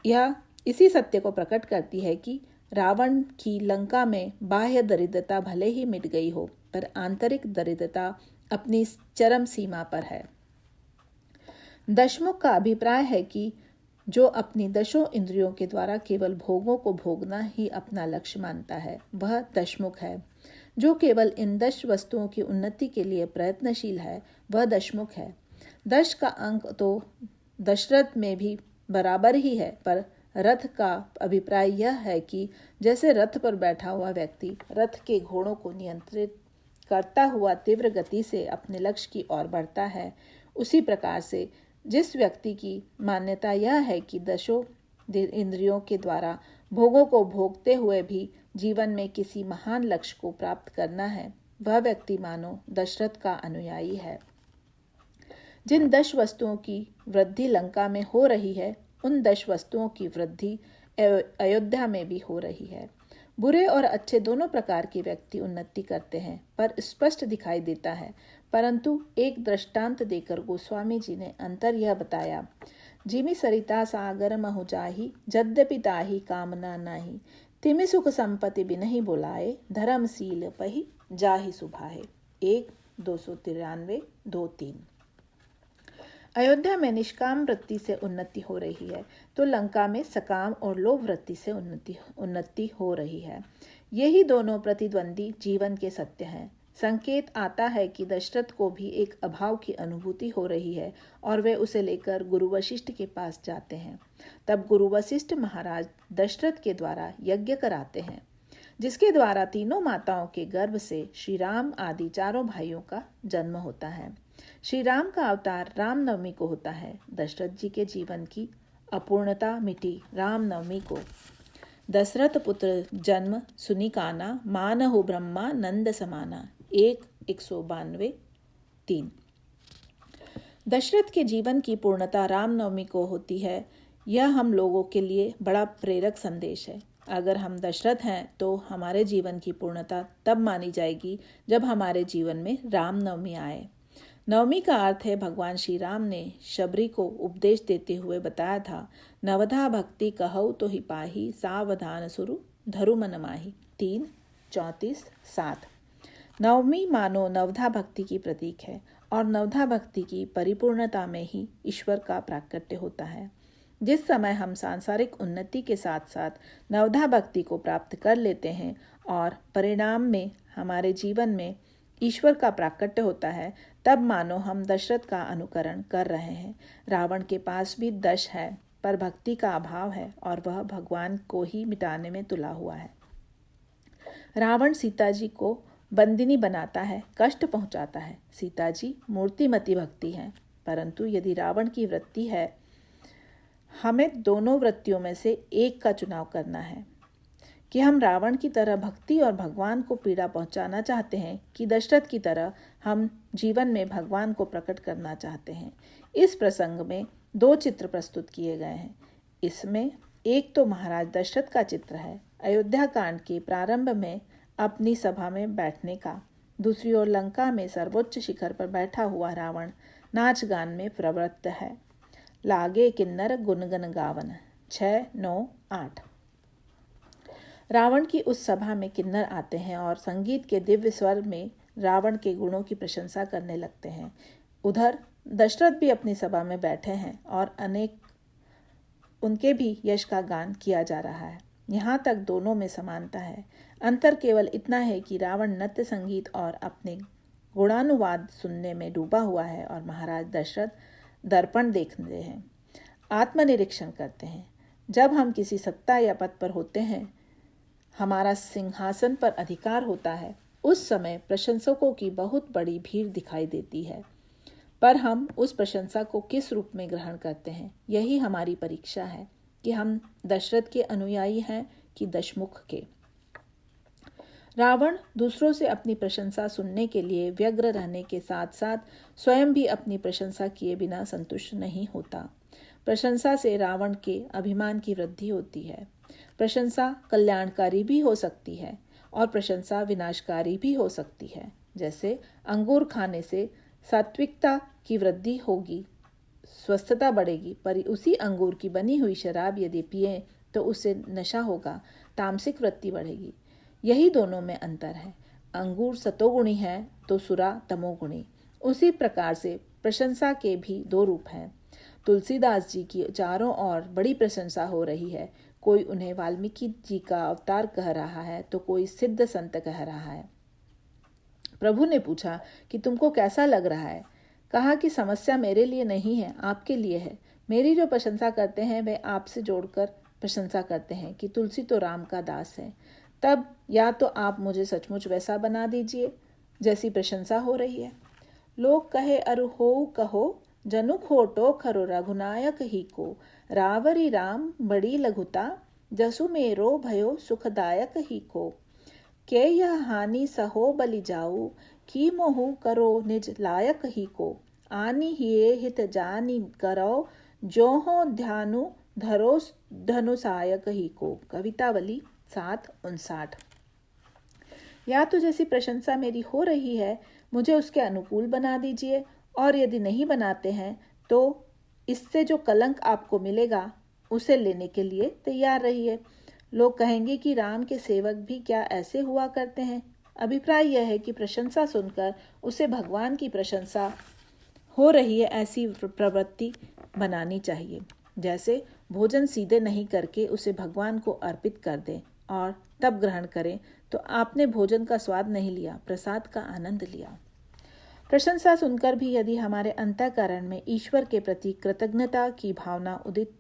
यह इसी सत्य को प्रकट करती है कि रावण की लंका में बाह्य दरिद्रता भले ही मिट गई हो, पर आंतरिक दरिद्रता अपनी चरम सीमा पर है। दशमुख का अभिप्राय है कि जो अपनी दशों इंद्रियों के द्वारा केवल भोगों को भोगना ही अपना लक्ष्य मानता है, वह दशमुख है। जो केवल इन 10 वस्तुओं की उन्नति के लिए प्रयत्नशील है, वह दशमुख है। 10 का अंक तो दशरथ में भी बराबर ही है, पर रथ का अभिप्राय यह है कि जैसे रथ पर बैठा हुआ व्यक्ति रथ के घोड़ों को नियंत्रित करता हुआ तीव्र गति से अपने लक्ष्य की ओर बढ़ता है, उसी प्रकार से जिस व्यक्ति की मान्यता यह है कि दशों इंद्रियों के द्वारा भोगों को भोगते हुए भी जीवन में किसी महान लक्ष्य को प्राप्त करना है, वह व्यक्ति मानो दशरथ का अनुयायी है। जिन 10 वस्तुओं की वृद्धि लंका में हो रही है, उन 10 वस्तुओं की वृद्धि अयोध्या में भी हो रही है। बुरे और अच्छे दोनों प्रकार के व्यक्ति उन्नति करते हैं, पर स्पष्ट दिखाई देता है। परंतु एक दृष्टांत देकर गोस्वामी जी ने अंतर यह बताया, जिमि सरिता सागर महु जाहि, यद्यपि ताहि कामना नाही, तिमि सुख संपत्ति बिनहि बुलाए, धर्मशील पहि जाहि सुभाए। 1:293, 2:3। अयोध्या में निष्काम वृत्ति से उन्नति हो रही है तो लंका में सकाम और लोभ वृत्ति से उन्नति हो रही है। यही दोनों प्रतिद्वंदी जीवन के सत्य हैं। संकेत आता है कि दशरथ को भी एक अभाव की अनुभूति हो रही है और वे उसे लेकर गुरु वशिष्ठ के पास जाते हैं। तब गुरु वशिष्ठ महाराज दशरथ के द्वारा यज्ञ कराते हैं, जिसके द्वारा तीनों माताओं के गर्भ से श्री राम आदि चारों भाइयों का जन्म होता है। श्री राम का अवतार रामनवमी को होता है। दशरथ जी के जीवन की अपूर्णता मिटी रामनवमी को। दशरथ पुत्र जन्म सुनिकाना, मानहु ब्रह्मा नंद समाना। 192-3। दशरथ के जीवन की पूर्णता रामनवमी को होती है। यह हम लोगों के लिए बड़ा प्रेरक संदेश है। अगर हम दशरथ हैं तो हमारे जीवन की पूर्णता तब मानी जाएगी जब हमारे जीवन में रामनवमी आए। नवमी का अर्थ है भगवान श्री राम ने शबरी को उपदेश देते हुए बताया था, नवधा भक्ति कहौ तो ही पाही, सावधान सुरु धरु मन माही। 3:34-7। नवमी मानो नवधा भक्ति की प्रतीक है और नवधा भक्ति की परिपूर्णता में ही ईश्वर का प्राकट्य होता है। जिस समय हम सांसारिक उन्नति के साथ साथ नवधा भक्ति को प्राप्त कर लेते हैं और परिणाम में हमारे जीवन में ईश्वर का प्राकट्य होता है, तब मानो हम दशरथ का अनुकरण कर रहे हैं। रावण के पास भी दश है पर भक्ति का अभाव है और वह भगवान को ही मिटाने में तुला हुआ है। रावण सीता जी को बंदिनी बनाता है, कष्ट पहुंचाता है। सीता जी मूर्तिमती भक्ति हैं, परंतु यदि रावण की वृत्ति है, हमें दोनों वृत्तियों में से एक का चुनाव करना है कि हम रावण की तरह भक्ति और भगवान को पीड़ा पहुंचाना चाहते हैं कि दशरथ की तरह हम जीवन में भगवान को प्रकट करना चाहते हैं। इस प्रसंग में 2 चित्र प्रस्तुत किए गए हैं। इसमें एक तो महाराज दशरथ का चित्र है, अयोध्या कांड के प्रारंभ में अपनी सभा में बैठने का। दूसरी ओर लंका में सर्वोच्च शिखर पर बैठा हुआ रावण नाच गान में प्रवृत्त है। लागे किन्नर गुनगन गावन। 6-9-8। रावण की उस सभा में किन्नर आते हैं और संगीत के दिव्य स्वर में रावण के गुणों की प्रशंसा करने लगते हैं। उधर दशरथ भी अपनी सभा में बैठे हैं और उनके भी यश का गान किया जा रहा है। यहाँ तक दोनों में समानता है। अंतर केवल इतना है कि रावण नृत्य संगीत और अपने गुणानुवाद सुनने में डूबा हुआ है और महाराज दशरथ दर्पण देखते हैं, आत्मनिरीक्षण करते हैं। जब हम किसी सत्ता या पद पर होते हैं, हमारा सिंहासन पर अधिकार होता है, उस समय प्रशंसकों की बहुत बड़ी भीड़ दिखाई देती है, पर हम उस प्रशंसा को किस रूप में ग्रहण करते हैं, यही हमारी परीक्षा है कि हम दशरथ के अनुयायी हैं कि दशमुख के। रावण दूसरों से अपनी प्रशंसा सुनने के लिए व्यग्र रहने के साथ साथ स्वयं भी अपनी प्रशंसा किए बिना संतुष्ट नहीं होता। प्रशंसा से रावण के अभिमान की वृद्धि होती है। प्रशंसा कल्याणकारी भी हो सकती है और प्रशंसा विनाशकारी भी हो सकती है। जैसे अंगूर खाने से सात्विकता की वृद्धि होगी, स्वस्थता बढ़ेगी, पर उसी अंगूर की बनी हुई शराब यदि पिए तो उससे नशा होगा, तामसिक वृत्ति बढ़ेगी। यही दोनों में अंतर है। अंगूर सतोगुणी है तो सुरा तमोगुणी। उसी प्रकार से प्रशंसा के भी 2 रूप हैं। तुलसीदास जी की चारों ओर बड़ी प्रशंसा हो रही है। कोई उन्हें वाल्मीकि जी का अवतार कह रहा है तो कोई सिद्ध संत कह रहा है। प्रभु ने पूछा कि तुमको कैसा लग रहा है? कहा कि समस्या मेरे लिए नहीं है, आपके लिए है। मेरी जो प्रशंसा करते हैं वे आपसे जोड़कर प्रशंसा करते हैं कि तुलसी तो राम का दास है। तब या तो आप मुझे सचमुच वैसा बना दीजिए जैसी प्रशंसा हो रही है। लोग कहे अरु हो कहो, जनु खोटो खरो रघुनायक ही को। रावरी राम बड़ी लघुता, जसु मेरो भयो सुखदायक ही को। के यह हानि सहो बलि जाऊ, की मोहु करो निज लायक ही को। आनी हिये हित जानी करो, जो हो ध्यानु धरो धनुषायक ही को। कवितावली 7:59। या तो जैसी प्रशंसा मेरी हो रही है मुझे उसके अनुकूल बना दीजिए, और यदि नहीं बनाते हैं तो इससे जो कलंक आपको मिलेगा उसे लेने के लिए तैयार रहिए। लोग कहेंगे कि राम के सेवक भी क्या ऐसे हुआ करते हैं। अभिप्राय यह है कि प्रशंसा सुनकर उसे भगवान की प्रशंसा हो रही है ऐसी प्रवृत्ति बनानी चाहिए। जैसे भोजन सीधे नहीं करके उसे भगवान को अर्पित कर दें और तब ग्रहण करें तो आपने भोजन का स्वाद नहीं लिया, प्रसाद का आनंद लिया। प्रशंसा सुनकर भी यदि हमारे अंतःकरण में ईश्वर के प्रति कृतज्ञता की भावना उदित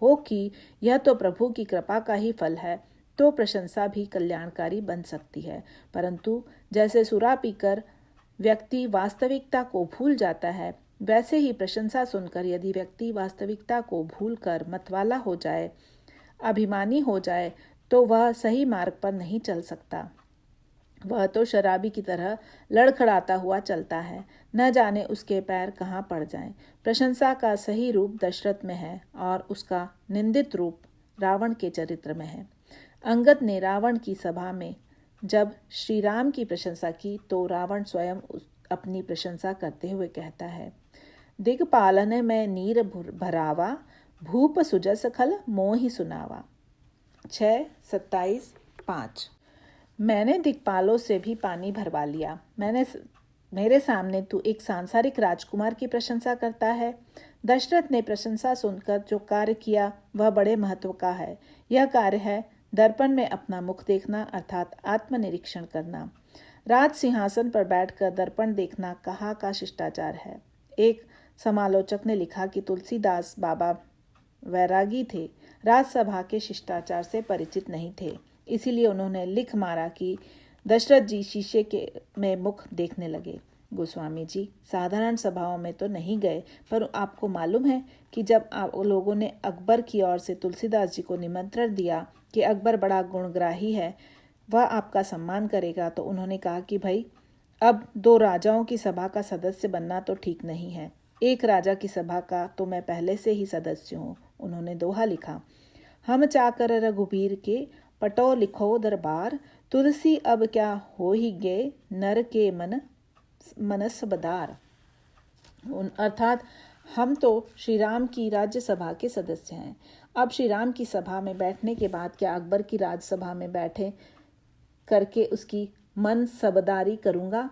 हो कि यह तो प्रभु की कृपा का ही फल है, तो प्रशंसा भी कल्याणकारी बन सकती है। परंतु जैसे सुरा पीकर व्यक्ति वास्तविकता को भूल जाता है, वैसे ही प्रशंसा सुनकर यदि व्यक्ति वास्तविकता को भूलकर मतवाला हो जाए, अभिमानी हो जाए, तो वह सही मार्ग पर नहीं चल सकता। वह तो शराबी की तरह लड़खड़ाता हुआ चलता है, न जाने उसके पैर कहाँ पड़ जाएं। प्रशंसा का सही रूप दशरथ में है और उसका निंदित रूप रावण के चरित्र में है। अंगद ने रावण की सभा में जब श्री राम की प्रशंसा की तो रावण स्वयं अपनी प्रशंसा करते हुए कहता है, दिग्पालन में नीर भरावा, भूप सुजस खल मोहि सुनावा। 6:27-5। मैंने दिक्पालों से भी पानी भरवा लिया। मेरे सामने तू एक सांसारिक राजकुमार की प्रशंसा करता है। दशरथ ने प्रशंसा सुनकर जो कार्य किया वह बड़े महत्व का है। यह कार्य है दर्पण में अपना मुख देखना, अर्थात आत्मनिरीक्षण करना। राज सिंहासन पर बैठकर दर्पण देखना कहाँ का शिष्टाचार है। एक समालोचक ने लिखा कि तुलसीदास बाबा वैरागी थे, राजसभा के शिष्टाचार से परिचित नहीं थे। इसीलिए उन्होंने लिख मारा कि दशरथ जी शीशे में मुख देखने लगे। गोस्वामी जी साधारण सभाओं में तो नहीं गए, पर आपको मालूम है कि जब आप लोगों ने अकबर की ओर से तुलसीदास जी को निमंत्रण दिया कि अकबर बड़ा गुणग्राही है, वह आपका सम्मान करेगा, तो उन्होंने कहा कि भाई अब 2 राजाओं की सभा का सदस्य बनना तो ठीक नहीं है, एक राजा की सभा का तो मैं पहले से ही सदस्य हूँ। उन्होंने दोहा लिखा, हम चाकर रघुबीर के पटो लिखो दरबार, तुलसी अब क्या हो ही गए नर के मनसबदार। अर्थात हम तो श्री राम की राज्यसभा के सदस्य हैं। अब श्री राम की सभा में बैठने के बाद क्या अकबर की राजसभा में बैठे करके उसकी मनसबदारी करूँगा?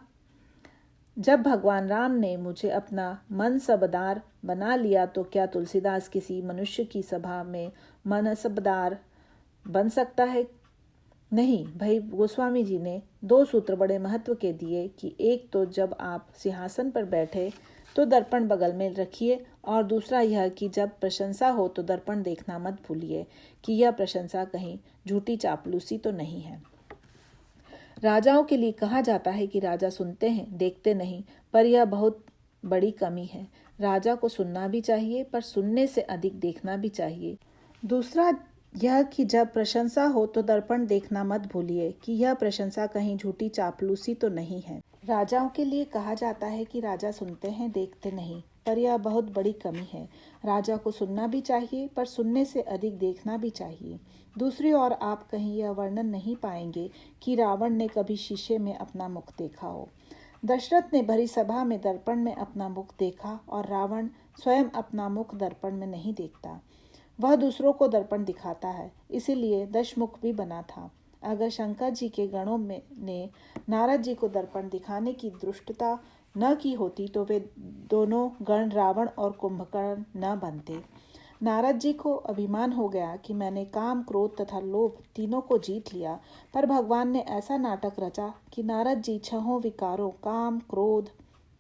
जब भगवान राम ने मुझे अपना मनसबदार बना लिया तो क्या तुलसीदास किसी मनुष्य की सभा में मनसबदार बन सकता है? नहीं भाई। गोस्वामी जी ने 2 सूत्र बड़े महत्व के दिए कि एक तो जब आप सिंहासन पर बैठे तो दर्पण बगल में रखिए, और दूसरा यह कि जब प्रशंसा हो तो दर्पण देखना मत भूलिए कि यह प्रशंसा कहीं झूठी चापलूसी तो नहीं है। राजाओं के लिए कहा जाता है कि राजा सुनते हैं, देखते नहीं, पर यह बहुत बड़ी कमी है। राजा को सुनना भी चाहिए, पर सुनने से अधिक देखना भी चाहिए। दूसरा यह कि जब प्रशंसा हो तो दर्पण देखना मत भूलिए कि यह प्रशंसा कहीं झूठी चापलूसी तो नहीं है। राजाओं के लिए कहा जाता है कि राजा सुनते हैं, देखते नहीं, पर यह बहुत बड़ी कमी है। राजा को सुनना भी चाहिए, पर सुनने से अधिक देखना भी चाहिए। दूसरी ओर आप कहीं यह वर्णन नहीं पाएंगे कि रावण ने कभी शीशे में अपना मुख देखा हो। दशरथ ने भरी सभा में दर्पण में अपना मुख देखा, और रावण स्वयं अपना मुख दर्पण में नहीं देखता। वह दूसरों को दर्पण दिखाता है, इसीलिए दशमुख भी बना था। अगर शंकर जी के गणों ने नारद जी को दर्पण दिखाने की धृष्टता न की होती तो वे दोनों गण रावण और कुंभकर्ण न बनते। नारद जी को अभिमान हो गया कि मैंने काम, क्रोध तथा लोभ तीनों को जीत लिया, पर भगवान ने ऐसा नाटक रचा कि नारद जी 6 विकारों काम, क्रोध,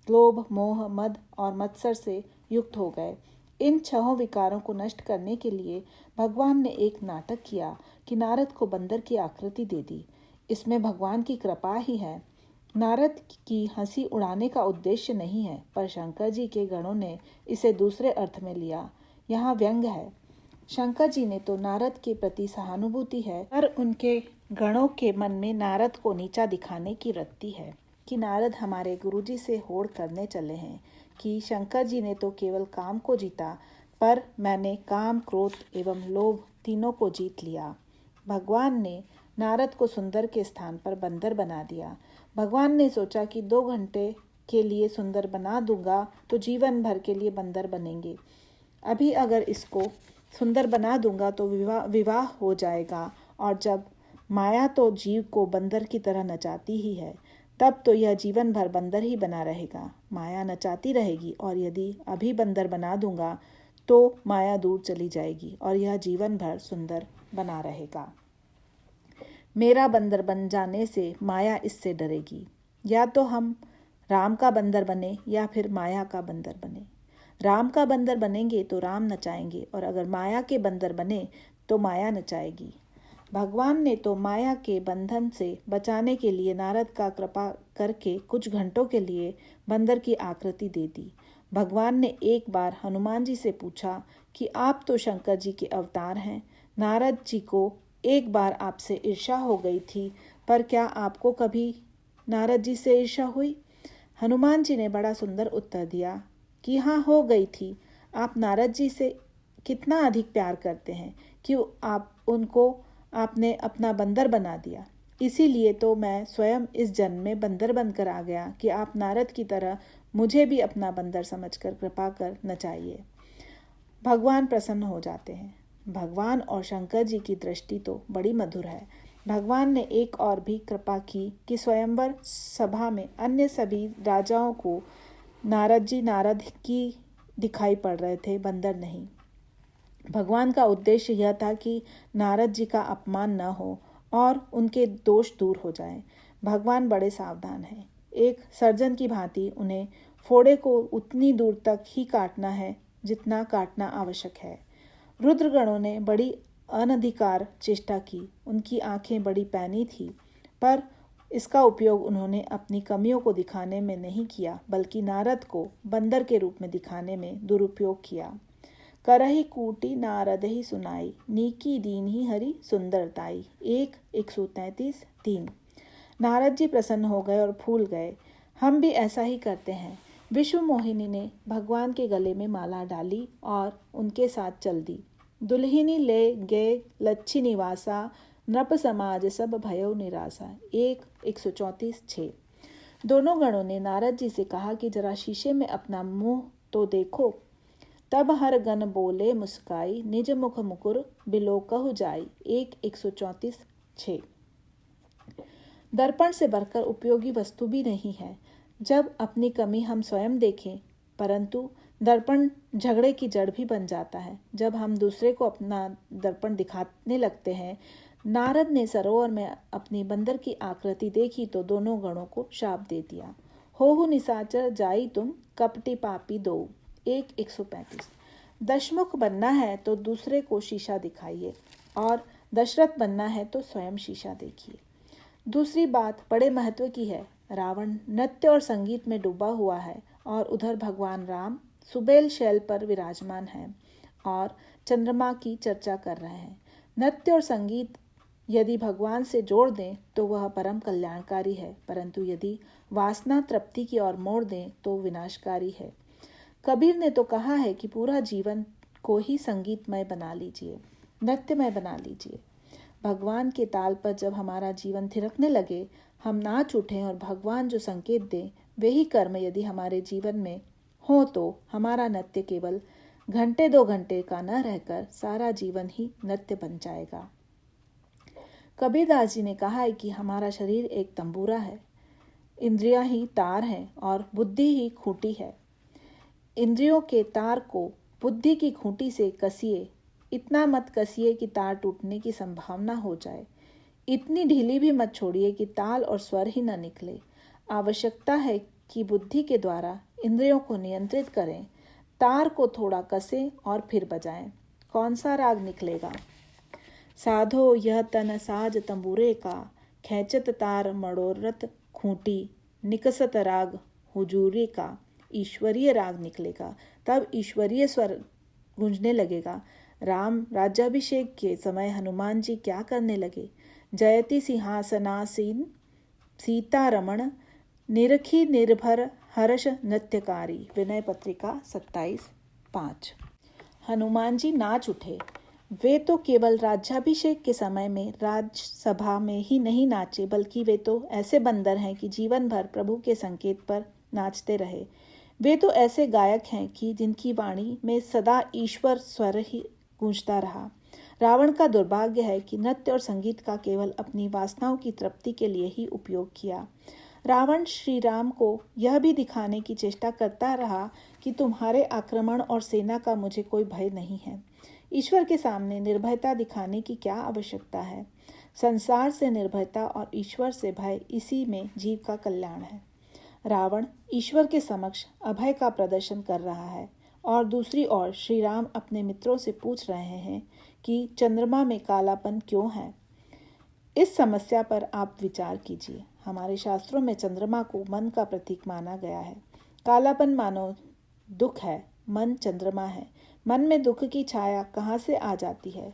लोभ, मोह, मद और मत्सर से युक्त हो गए। इन 6 विकारों को नष्ट करने के लिए भगवान ने एक नाटक किया कि नारद को बंदर की आकृति दे दी। इसमें भगवान की कृपा ही है। नारद की हंसी उड़ाने का उद्देश्य नहीं है, पर शंकर जी के गणों ने इसे दूसरे अर्थ में लिया। यहाँ व्यंग है। शंकर जी ने तो नारद के प्रति सहानुभूति है, पर उनके गणों के मन में नारद को नीचा दिखाने की वृत्ति है कि नारद हमारे गुरुजी से होड़ करने चले हैं, कि शंकर जी ने तो केवल काम को जीता, पर मैंने काम, क्रोध एवं लोभ तीनों को जीत लिया। भगवान ने नारद को सुंदर के स्थान पर बंदर बना दिया। भगवान ने सोचा कि 2 घंटे के लिए सुंदर बना दूंगा तो जीवन भर के लिए बंदर बनेंगे। अभी अगर इसको सुंदर बना दूंगा तो विवाह हो जाएगा, और जब माया तो जीव को बंदर की तरह नचाती ही है। तब तो यह जीवन भर बंदर ही बना रहेगा। माया नचाती रहेगी और यदि अभी बंदर बना दूंगा तो माया दूर चली जाएगी और यह जीवन भर सुंदर बना रहेगा। मेरा बंदर बन जाने से माया इससे डरेगी। या तो हम राम का बंदर बने या फिर माया का बंदर बने। राम का बंदर बनेंगे तो राम नचाएंगे और अगर माया के बंदर बने तो माया नचाएगी। भगवान ने तो माया के बंधन से बचाने के लिए नारद का कृपा करके कुछ घंटों के लिए बंदर की आकृति दे दी। भगवान ने एक बार हनुमान जी से पूछा कि आप तो शंकर जी के अवतार हैं। नारद जी को एक बार आपसे ईर्ष्या हो गई थी, पर क्या आपको कभी नारद जी से ईर्ष्या हुई? हनुमान जी ने बड़ा सुंदर उत्तर दिया कि हाँ, हो गई थी। आप नारद जी से कितना अधिक प्यार करते हैं कि आपने अपना बंदर बना दिया। इसीलिए तो मैं स्वयं इस जन्म में बंदर बनकर आ गया कि आप नारद की तरह मुझे भी अपना बंदर समझकर कृपा कर नचाइए। भगवान प्रसन्न हो जाते हैं। भगवान और शंकर जी की दृष्टि तो बड़ी मधुर है। भगवान ने एक और भी कृपा की कि स्वयंवर सभा में अन्य सभी राजाओं को नारद की दिखाई पड़ रहे थे, बंदर नहीं। भगवान का उद्देश्य यह था कि नारद जी का अपमान न हो और उनके दोष दूर हो जाए। भगवान बड़े सावधान हैं। एक सर्जन की भांति उन्हें फोड़े को उतनी दूर तक ही काटना है जितना काटना आवश्यक है। रुद्रगणों ने बड़ी अनधिकार चेष्टा की। उनकी आंखें बड़ी पैनी थी, पर इसका उपयोग उन्होंने अपनी कमियों को दिखाने में नहीं किया, बल्कि नारद को बंदर के रूप में दिखाने में दुरुपयोग किया। करही कूटी नारद ही सुनाई, नीकी दीन ही हरि सुंदरताई। 1:133। नारद जी प्रसन्न हो गए और फूल गए। हम भी ऐसा ही करते हैं। विश्व मोहिनी ने भगवान के गले में माला डाली और उनके साथ चल दी। दुल्हिनी ले गए लच्छी निवासा, नृप समाज सब भयो निराशा। 1:134। दोनों गणों ने नारद जी से कहा कि जरा शीशे में अपना मुंह तो देखो। तब हर गण बोले मुस्काई, निज मुख मुकुर बिलोकहु जाई। 1:134। दर्पण से बढ़कर उपयोगी वस्तु भी नहीं है। जब अपनी कमी हम स्वयं देखें, परंतु दर्पण झगड़े की जड़ भी बन जाता है जब हम दूसरे को अपना दर्पण दिखाने लगते हैं। नारद ने सरोवर में अपनी बंदर की आकृति देखी तो दोनों गणों को शाप दे दिया। होहु निशाचर जाई तुम, कपटी पापी दो। 1:135। दशमुख बनना है तो दूसरे को शीशा दिखाइए और दशरथ बनना है तो स्वयं शीशा देखिए। दूसरी बात बड़े महत्व की है। रावण नृत्य और संगीत में डूबा हुआ है और उधर भगवान राम सुबेल शैल पर विराजमान हैं और चंद्रमा की चर्चा कर रहे हैं। नृत्य और संगीत यदि भगवान से जोड़ दें तो वह परम कल्याणकारी है, परंतु यदि वासना तृप्ति की ओर मोड़ दें तो विनाशकारी है। कबीर ने तो कहा है कि पूरा जीवन को ही संगीतमय बना लीजिए, नृत्यमय बना लीजिए। भगवान के ताल पर जब हमारा जीवन थिरकने लगे, हम नाच उठें और भगवान जो संकेत दें वही कर्म यदि हमारे जीवन में हो तो हमारा नृत्य केवल घंटे 2 घंटे का न रहकर सारा जीवन ही नृत्य बन जाएगा। कबीरदास जी ने कहा है कि हमारा शरीर एक तंबूरा है, इंद्रियां ही तार हैं और बुद्धि ही खूंटी है। इंद्रियों के तार को बुद्धि की खूंटी से कसिए, इतना मत कसिए कि तार टूटने की संभावना हो जाए। इतनी ढीली भी मत छोड़िए कि ताल और स्वर ही न निकले। आवश्यकता है कि बुद्धि के द्वारा इंद्रियों को नियंत्रित करें। तार को थोड़ा कसें और फिर बजाएं। कौन सा राग निकलेगा? साधो यह तन साज तंबूरे का, खैचत तार मड़ोरत खूंटी, निकसत राग हुजूरी का। ईश्वरीय राग निकलेगा, तब ईश्वरीय स्वर गूंजने लगेगा। राम राज्याभिषेक के समय हनुमान जी क्या करने लगे? जयति सिंहासनासीन सीता रमण, निरखी निर्भर हर्ष नृत्यकारी। विनय पत्रिका 27:5। हनुमान जी नाच उठे। वे तो केवल राज्याभिषेक के समय में राजसभा में ही नहीं नाचे, बल्कि वे तो ऐसे बंदर हैं कि जीवन भर प्रभु के संकेत पर नाचते रहे। वे तो ऐसे गायक हैं कि जिनकी वाणी में सदा ईश्वर स्वर ही गूंजता रहा। रावण का दुर्भाग्य है कि नृत्य और संगीत का केवल अपनी वासनाओं की तृप्ति के लिए ही उपयोग किया। रावण श्री राम को यह भी दिखाने की चेष्टा करता रहा कि तुम्हारे आक्रमण और सेना का मुझे कोई भय नहीं है। ईश्वर के सामने निर्भयता दिखाने की क्या आवश्यकता है? संसार से निर्भयता और ईश्वर से भय, इसी में जीव का कल्याण है। रावण ईश्वर के समक्ष अभय का प्रदर्शन कर रहा है और दूसरी ओर श्री राम अपने मित्रों से पूछ रहे हैं कि चंद्रमा में कालापन क्यों है। इस समस्या पर आप विचार कीजिए। हमारे शास्त्रों में चंद्रमा को मन का प्रतीक माना गया है। कालापन मानो दुख है, मन चंद्रमा है। मन में दुख की छाया कहाँ से आ जाती है,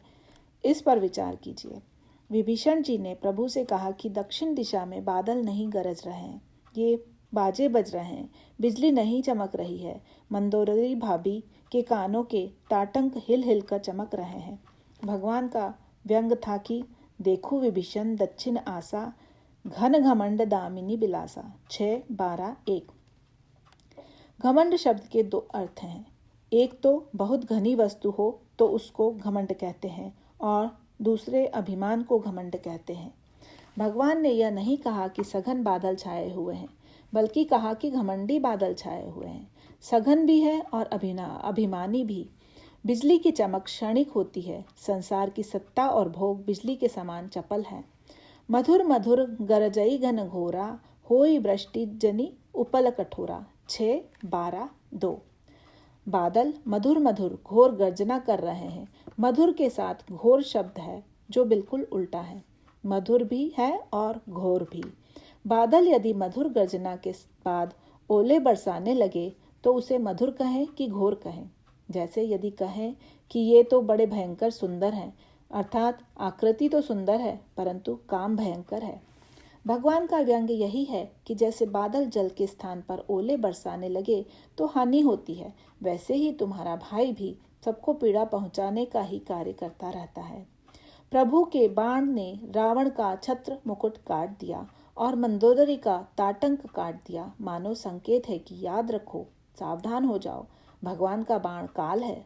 इस पर विचार कीजिए। विभीषण जी ने प्रभु से कहा कि दक्षिण दिशा में बादल नहीं गरज रहे हैं, ये बाजे बज रहे हैं, बिजली नहीं चमक रही है। मंदोदरी भाभी के कानों के ताटंक हिल हिल कर चमक रहे हैं। भगवान का व्यंग था कि देखो विभीषण दक्षिण आसा, घन घमंड दामिनी बिलासा। 6:12:1। घमंड शब्द के दो अर्थ हैं। एक तो बहुत घनी वस्तु हो तो उसको घमंड कहते हैं और दूसरे अभिमान को घमंड कहते हैं। भगवान ने यह नहीं कहा कि सघन बादल छाए हुए हैं, बल्कि कहा कि घमंडी बादल छाए हुए हैं। सघन भी है और अभिमानी भी। बिजली की चमक क्षणिक होती है। संसार की सत्ता और भोग बिजली के समान चपल है। मधुर मधुर गरजई घन घोरा, होई वृष्टि जनि उपल कठोरा। 6:12:2। बादल मधुर मधुर घोर गर्जना कर रहे हैं। मधुर के साथ घोर शब्द है जो बिल्कुल उल्टा है। मधुर भी है और घोर भी। बादल यदि मधुर गर्जना के बाद ओले बरसाने लगे तो उसे मधुर कहें कि घोर कहें? जैसे यदि कहें कि ये तो बड़े भयंकर सुंदर हैं, अर्थात आकृति तो सुंदर है परंतु काम भयंकर है। भगवान का व्यंग यही है कि जैसे बादल जल के स्थान पर ओले बरसाने लगे तो हानि होती है, वैसे ही तुम्हारा भाई भी सबको पीड़ा पहुंचाने का ही कार्य करता रहता है। प्रभु के बाण ने रावण का छत्र मुकुट काट दिया और मंदोदरी का ताटंक काट दिया। मानो संकेत है कि याद रखो, सावधान हो जाओ, भगवान का बाण काल है।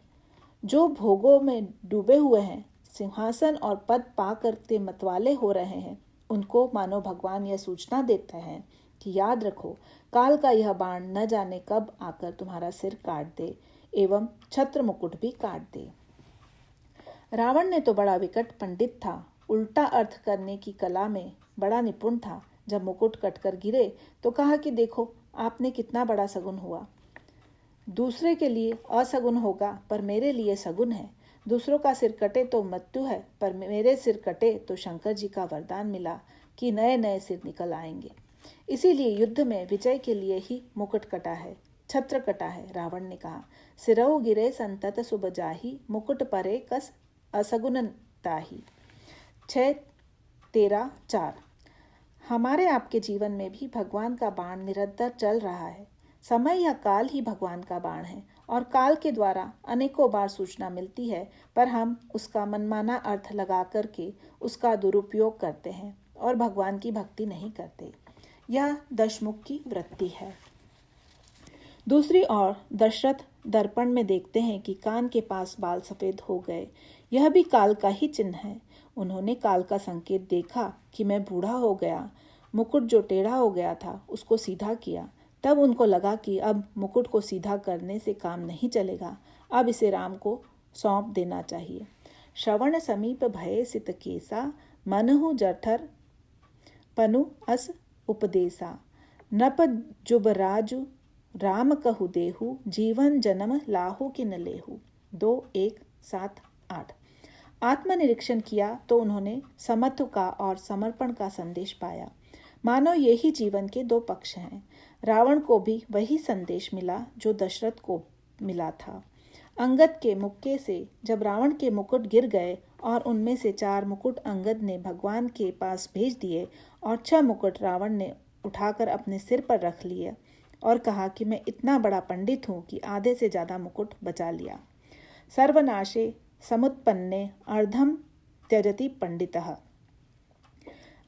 जो भोगों में डूबे हुए हैं, सिंहासन और पद पा करके मतवाले हो रहे हैं, उनको मानो भगवान यह सूचना देते हैं कि याद रखो, काल का यह बाण न जाने कब आकर तुम्हारा सिर काट दे एवं छत्र मुकुट भी काट दे। रावण ने तो बड़ा विकट पंडित था, उल्टा अर्थ करने की कला में बड़ा निपुण था। जब मुकुट कटकर गिरे तो कहा कि देखो, आपने कितना बड़ा सगुन हुआ। दूसरे के लिए असगुन होगा पर मेरे लिए सगुन है। दूसरों का सिर कटे तो मृत्यु है, पर मेरे सिर कटे तो शंकर जी का वरदान मिला कि नए नए सिर निकल आएंगे। इसीलिए युद्ध में विजय के लिए ही मुकुट कटा है, छत्र कटा है। रावण ने कहा, सिरहु गिरे संतत सुब जाही, मुकुट परे कस असगुन ताही। 6:13:4। हमारे आपके जीवन में भी भगवान का बाण निरंतर चल रहा है। समय या काल ही भगवान का बाण है और काल के द्वारा अनेकों बार सूचना मिलती है, पर हम उसका मनमाना अर्थ लगा करके उसका दुरुपयोग करते हैं और भगवान की भक्ति नहीं करते। यह दशमुख की वृत्ति है। दूसरी ओर दशरथ दर्पण में देखते हैं कि कान के पास बाल सफेद हो गए। यह भी काल का ही चिन्ह है। उन्होंने काल का संकेत देखा कि मैं बूढ़ा हो गया। मुकुट जो टेढ़ा हो गया था उसको सीधा किया। तब उनको लगा कि अब मुकुट को सीधा करने से काम नहीं चलेगा, अब इसे राम को सौंप देना चाहिए। श्रवण समीप भये सित केसा, मनहु जठर पनु अस उपदेसा। नप जुबराजु राम कहु देहु, जीवन जन्म लाहु कि न लेहु। 2:1-7-8। आत्मनिरीक्षण किया तो उन्होंने समत्व का और समर्पण का संदेश पाया। मानो यही जीवन के दो पक्ष हैं। रावण को भी वही संदेश मिला जो दशरथ को मिला था। अंगद के मुक्के से जब रावण के मुकुट गिर गए और उनमें से 4 मुकुट अंगद ने भगवान के पास भेज दिए और 6 मुकुट रावण ने उठाकर अपने सिर पर रख लिए और कहा कि मैं इतना बड़ा पंडित हूँ कि आधे से ज़्यादा मुकुट बचा लिया। सर्वनाशे समुत्पन्ने अर्धम त्यजति पंडितः।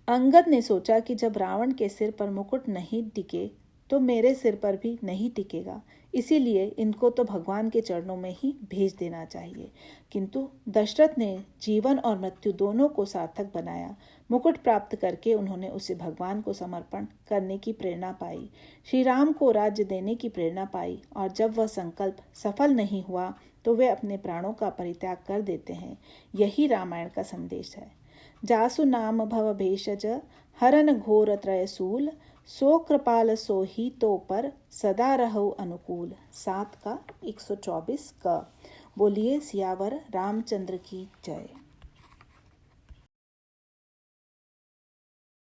अंगद ने सोचा कि जब रावण के सिर पर मुकुट नहीं टिके तो मेरे सिर पर भी नहीं टिकेगा, इसीलिए इनको तो भगवान के चरणों में ही भेज देना चाहिए। किंतु दशरथ ने जीवन और मृत्यु दोनों को सार्थक बनाया। मुकुट प्राप्त करके उन्होंने उसे भगवान को समर्पण करने की प्रेरणा पाई, श्री राम को राज्य देने की प्रेरणा पाई, और जब वह संकल्प सफल नहीं हुआ तो वे अपने प्राणों का परित्याग कर देते हैं। यही रामायण का संदेश है। जासु नाम भव भेषज हरन घोर त्रयसूल, सो कृपाल सो ही तो पर सदा रहो अनुकूल। 7 का 124 का। बोलिए सियावर रामचंद्र की जय।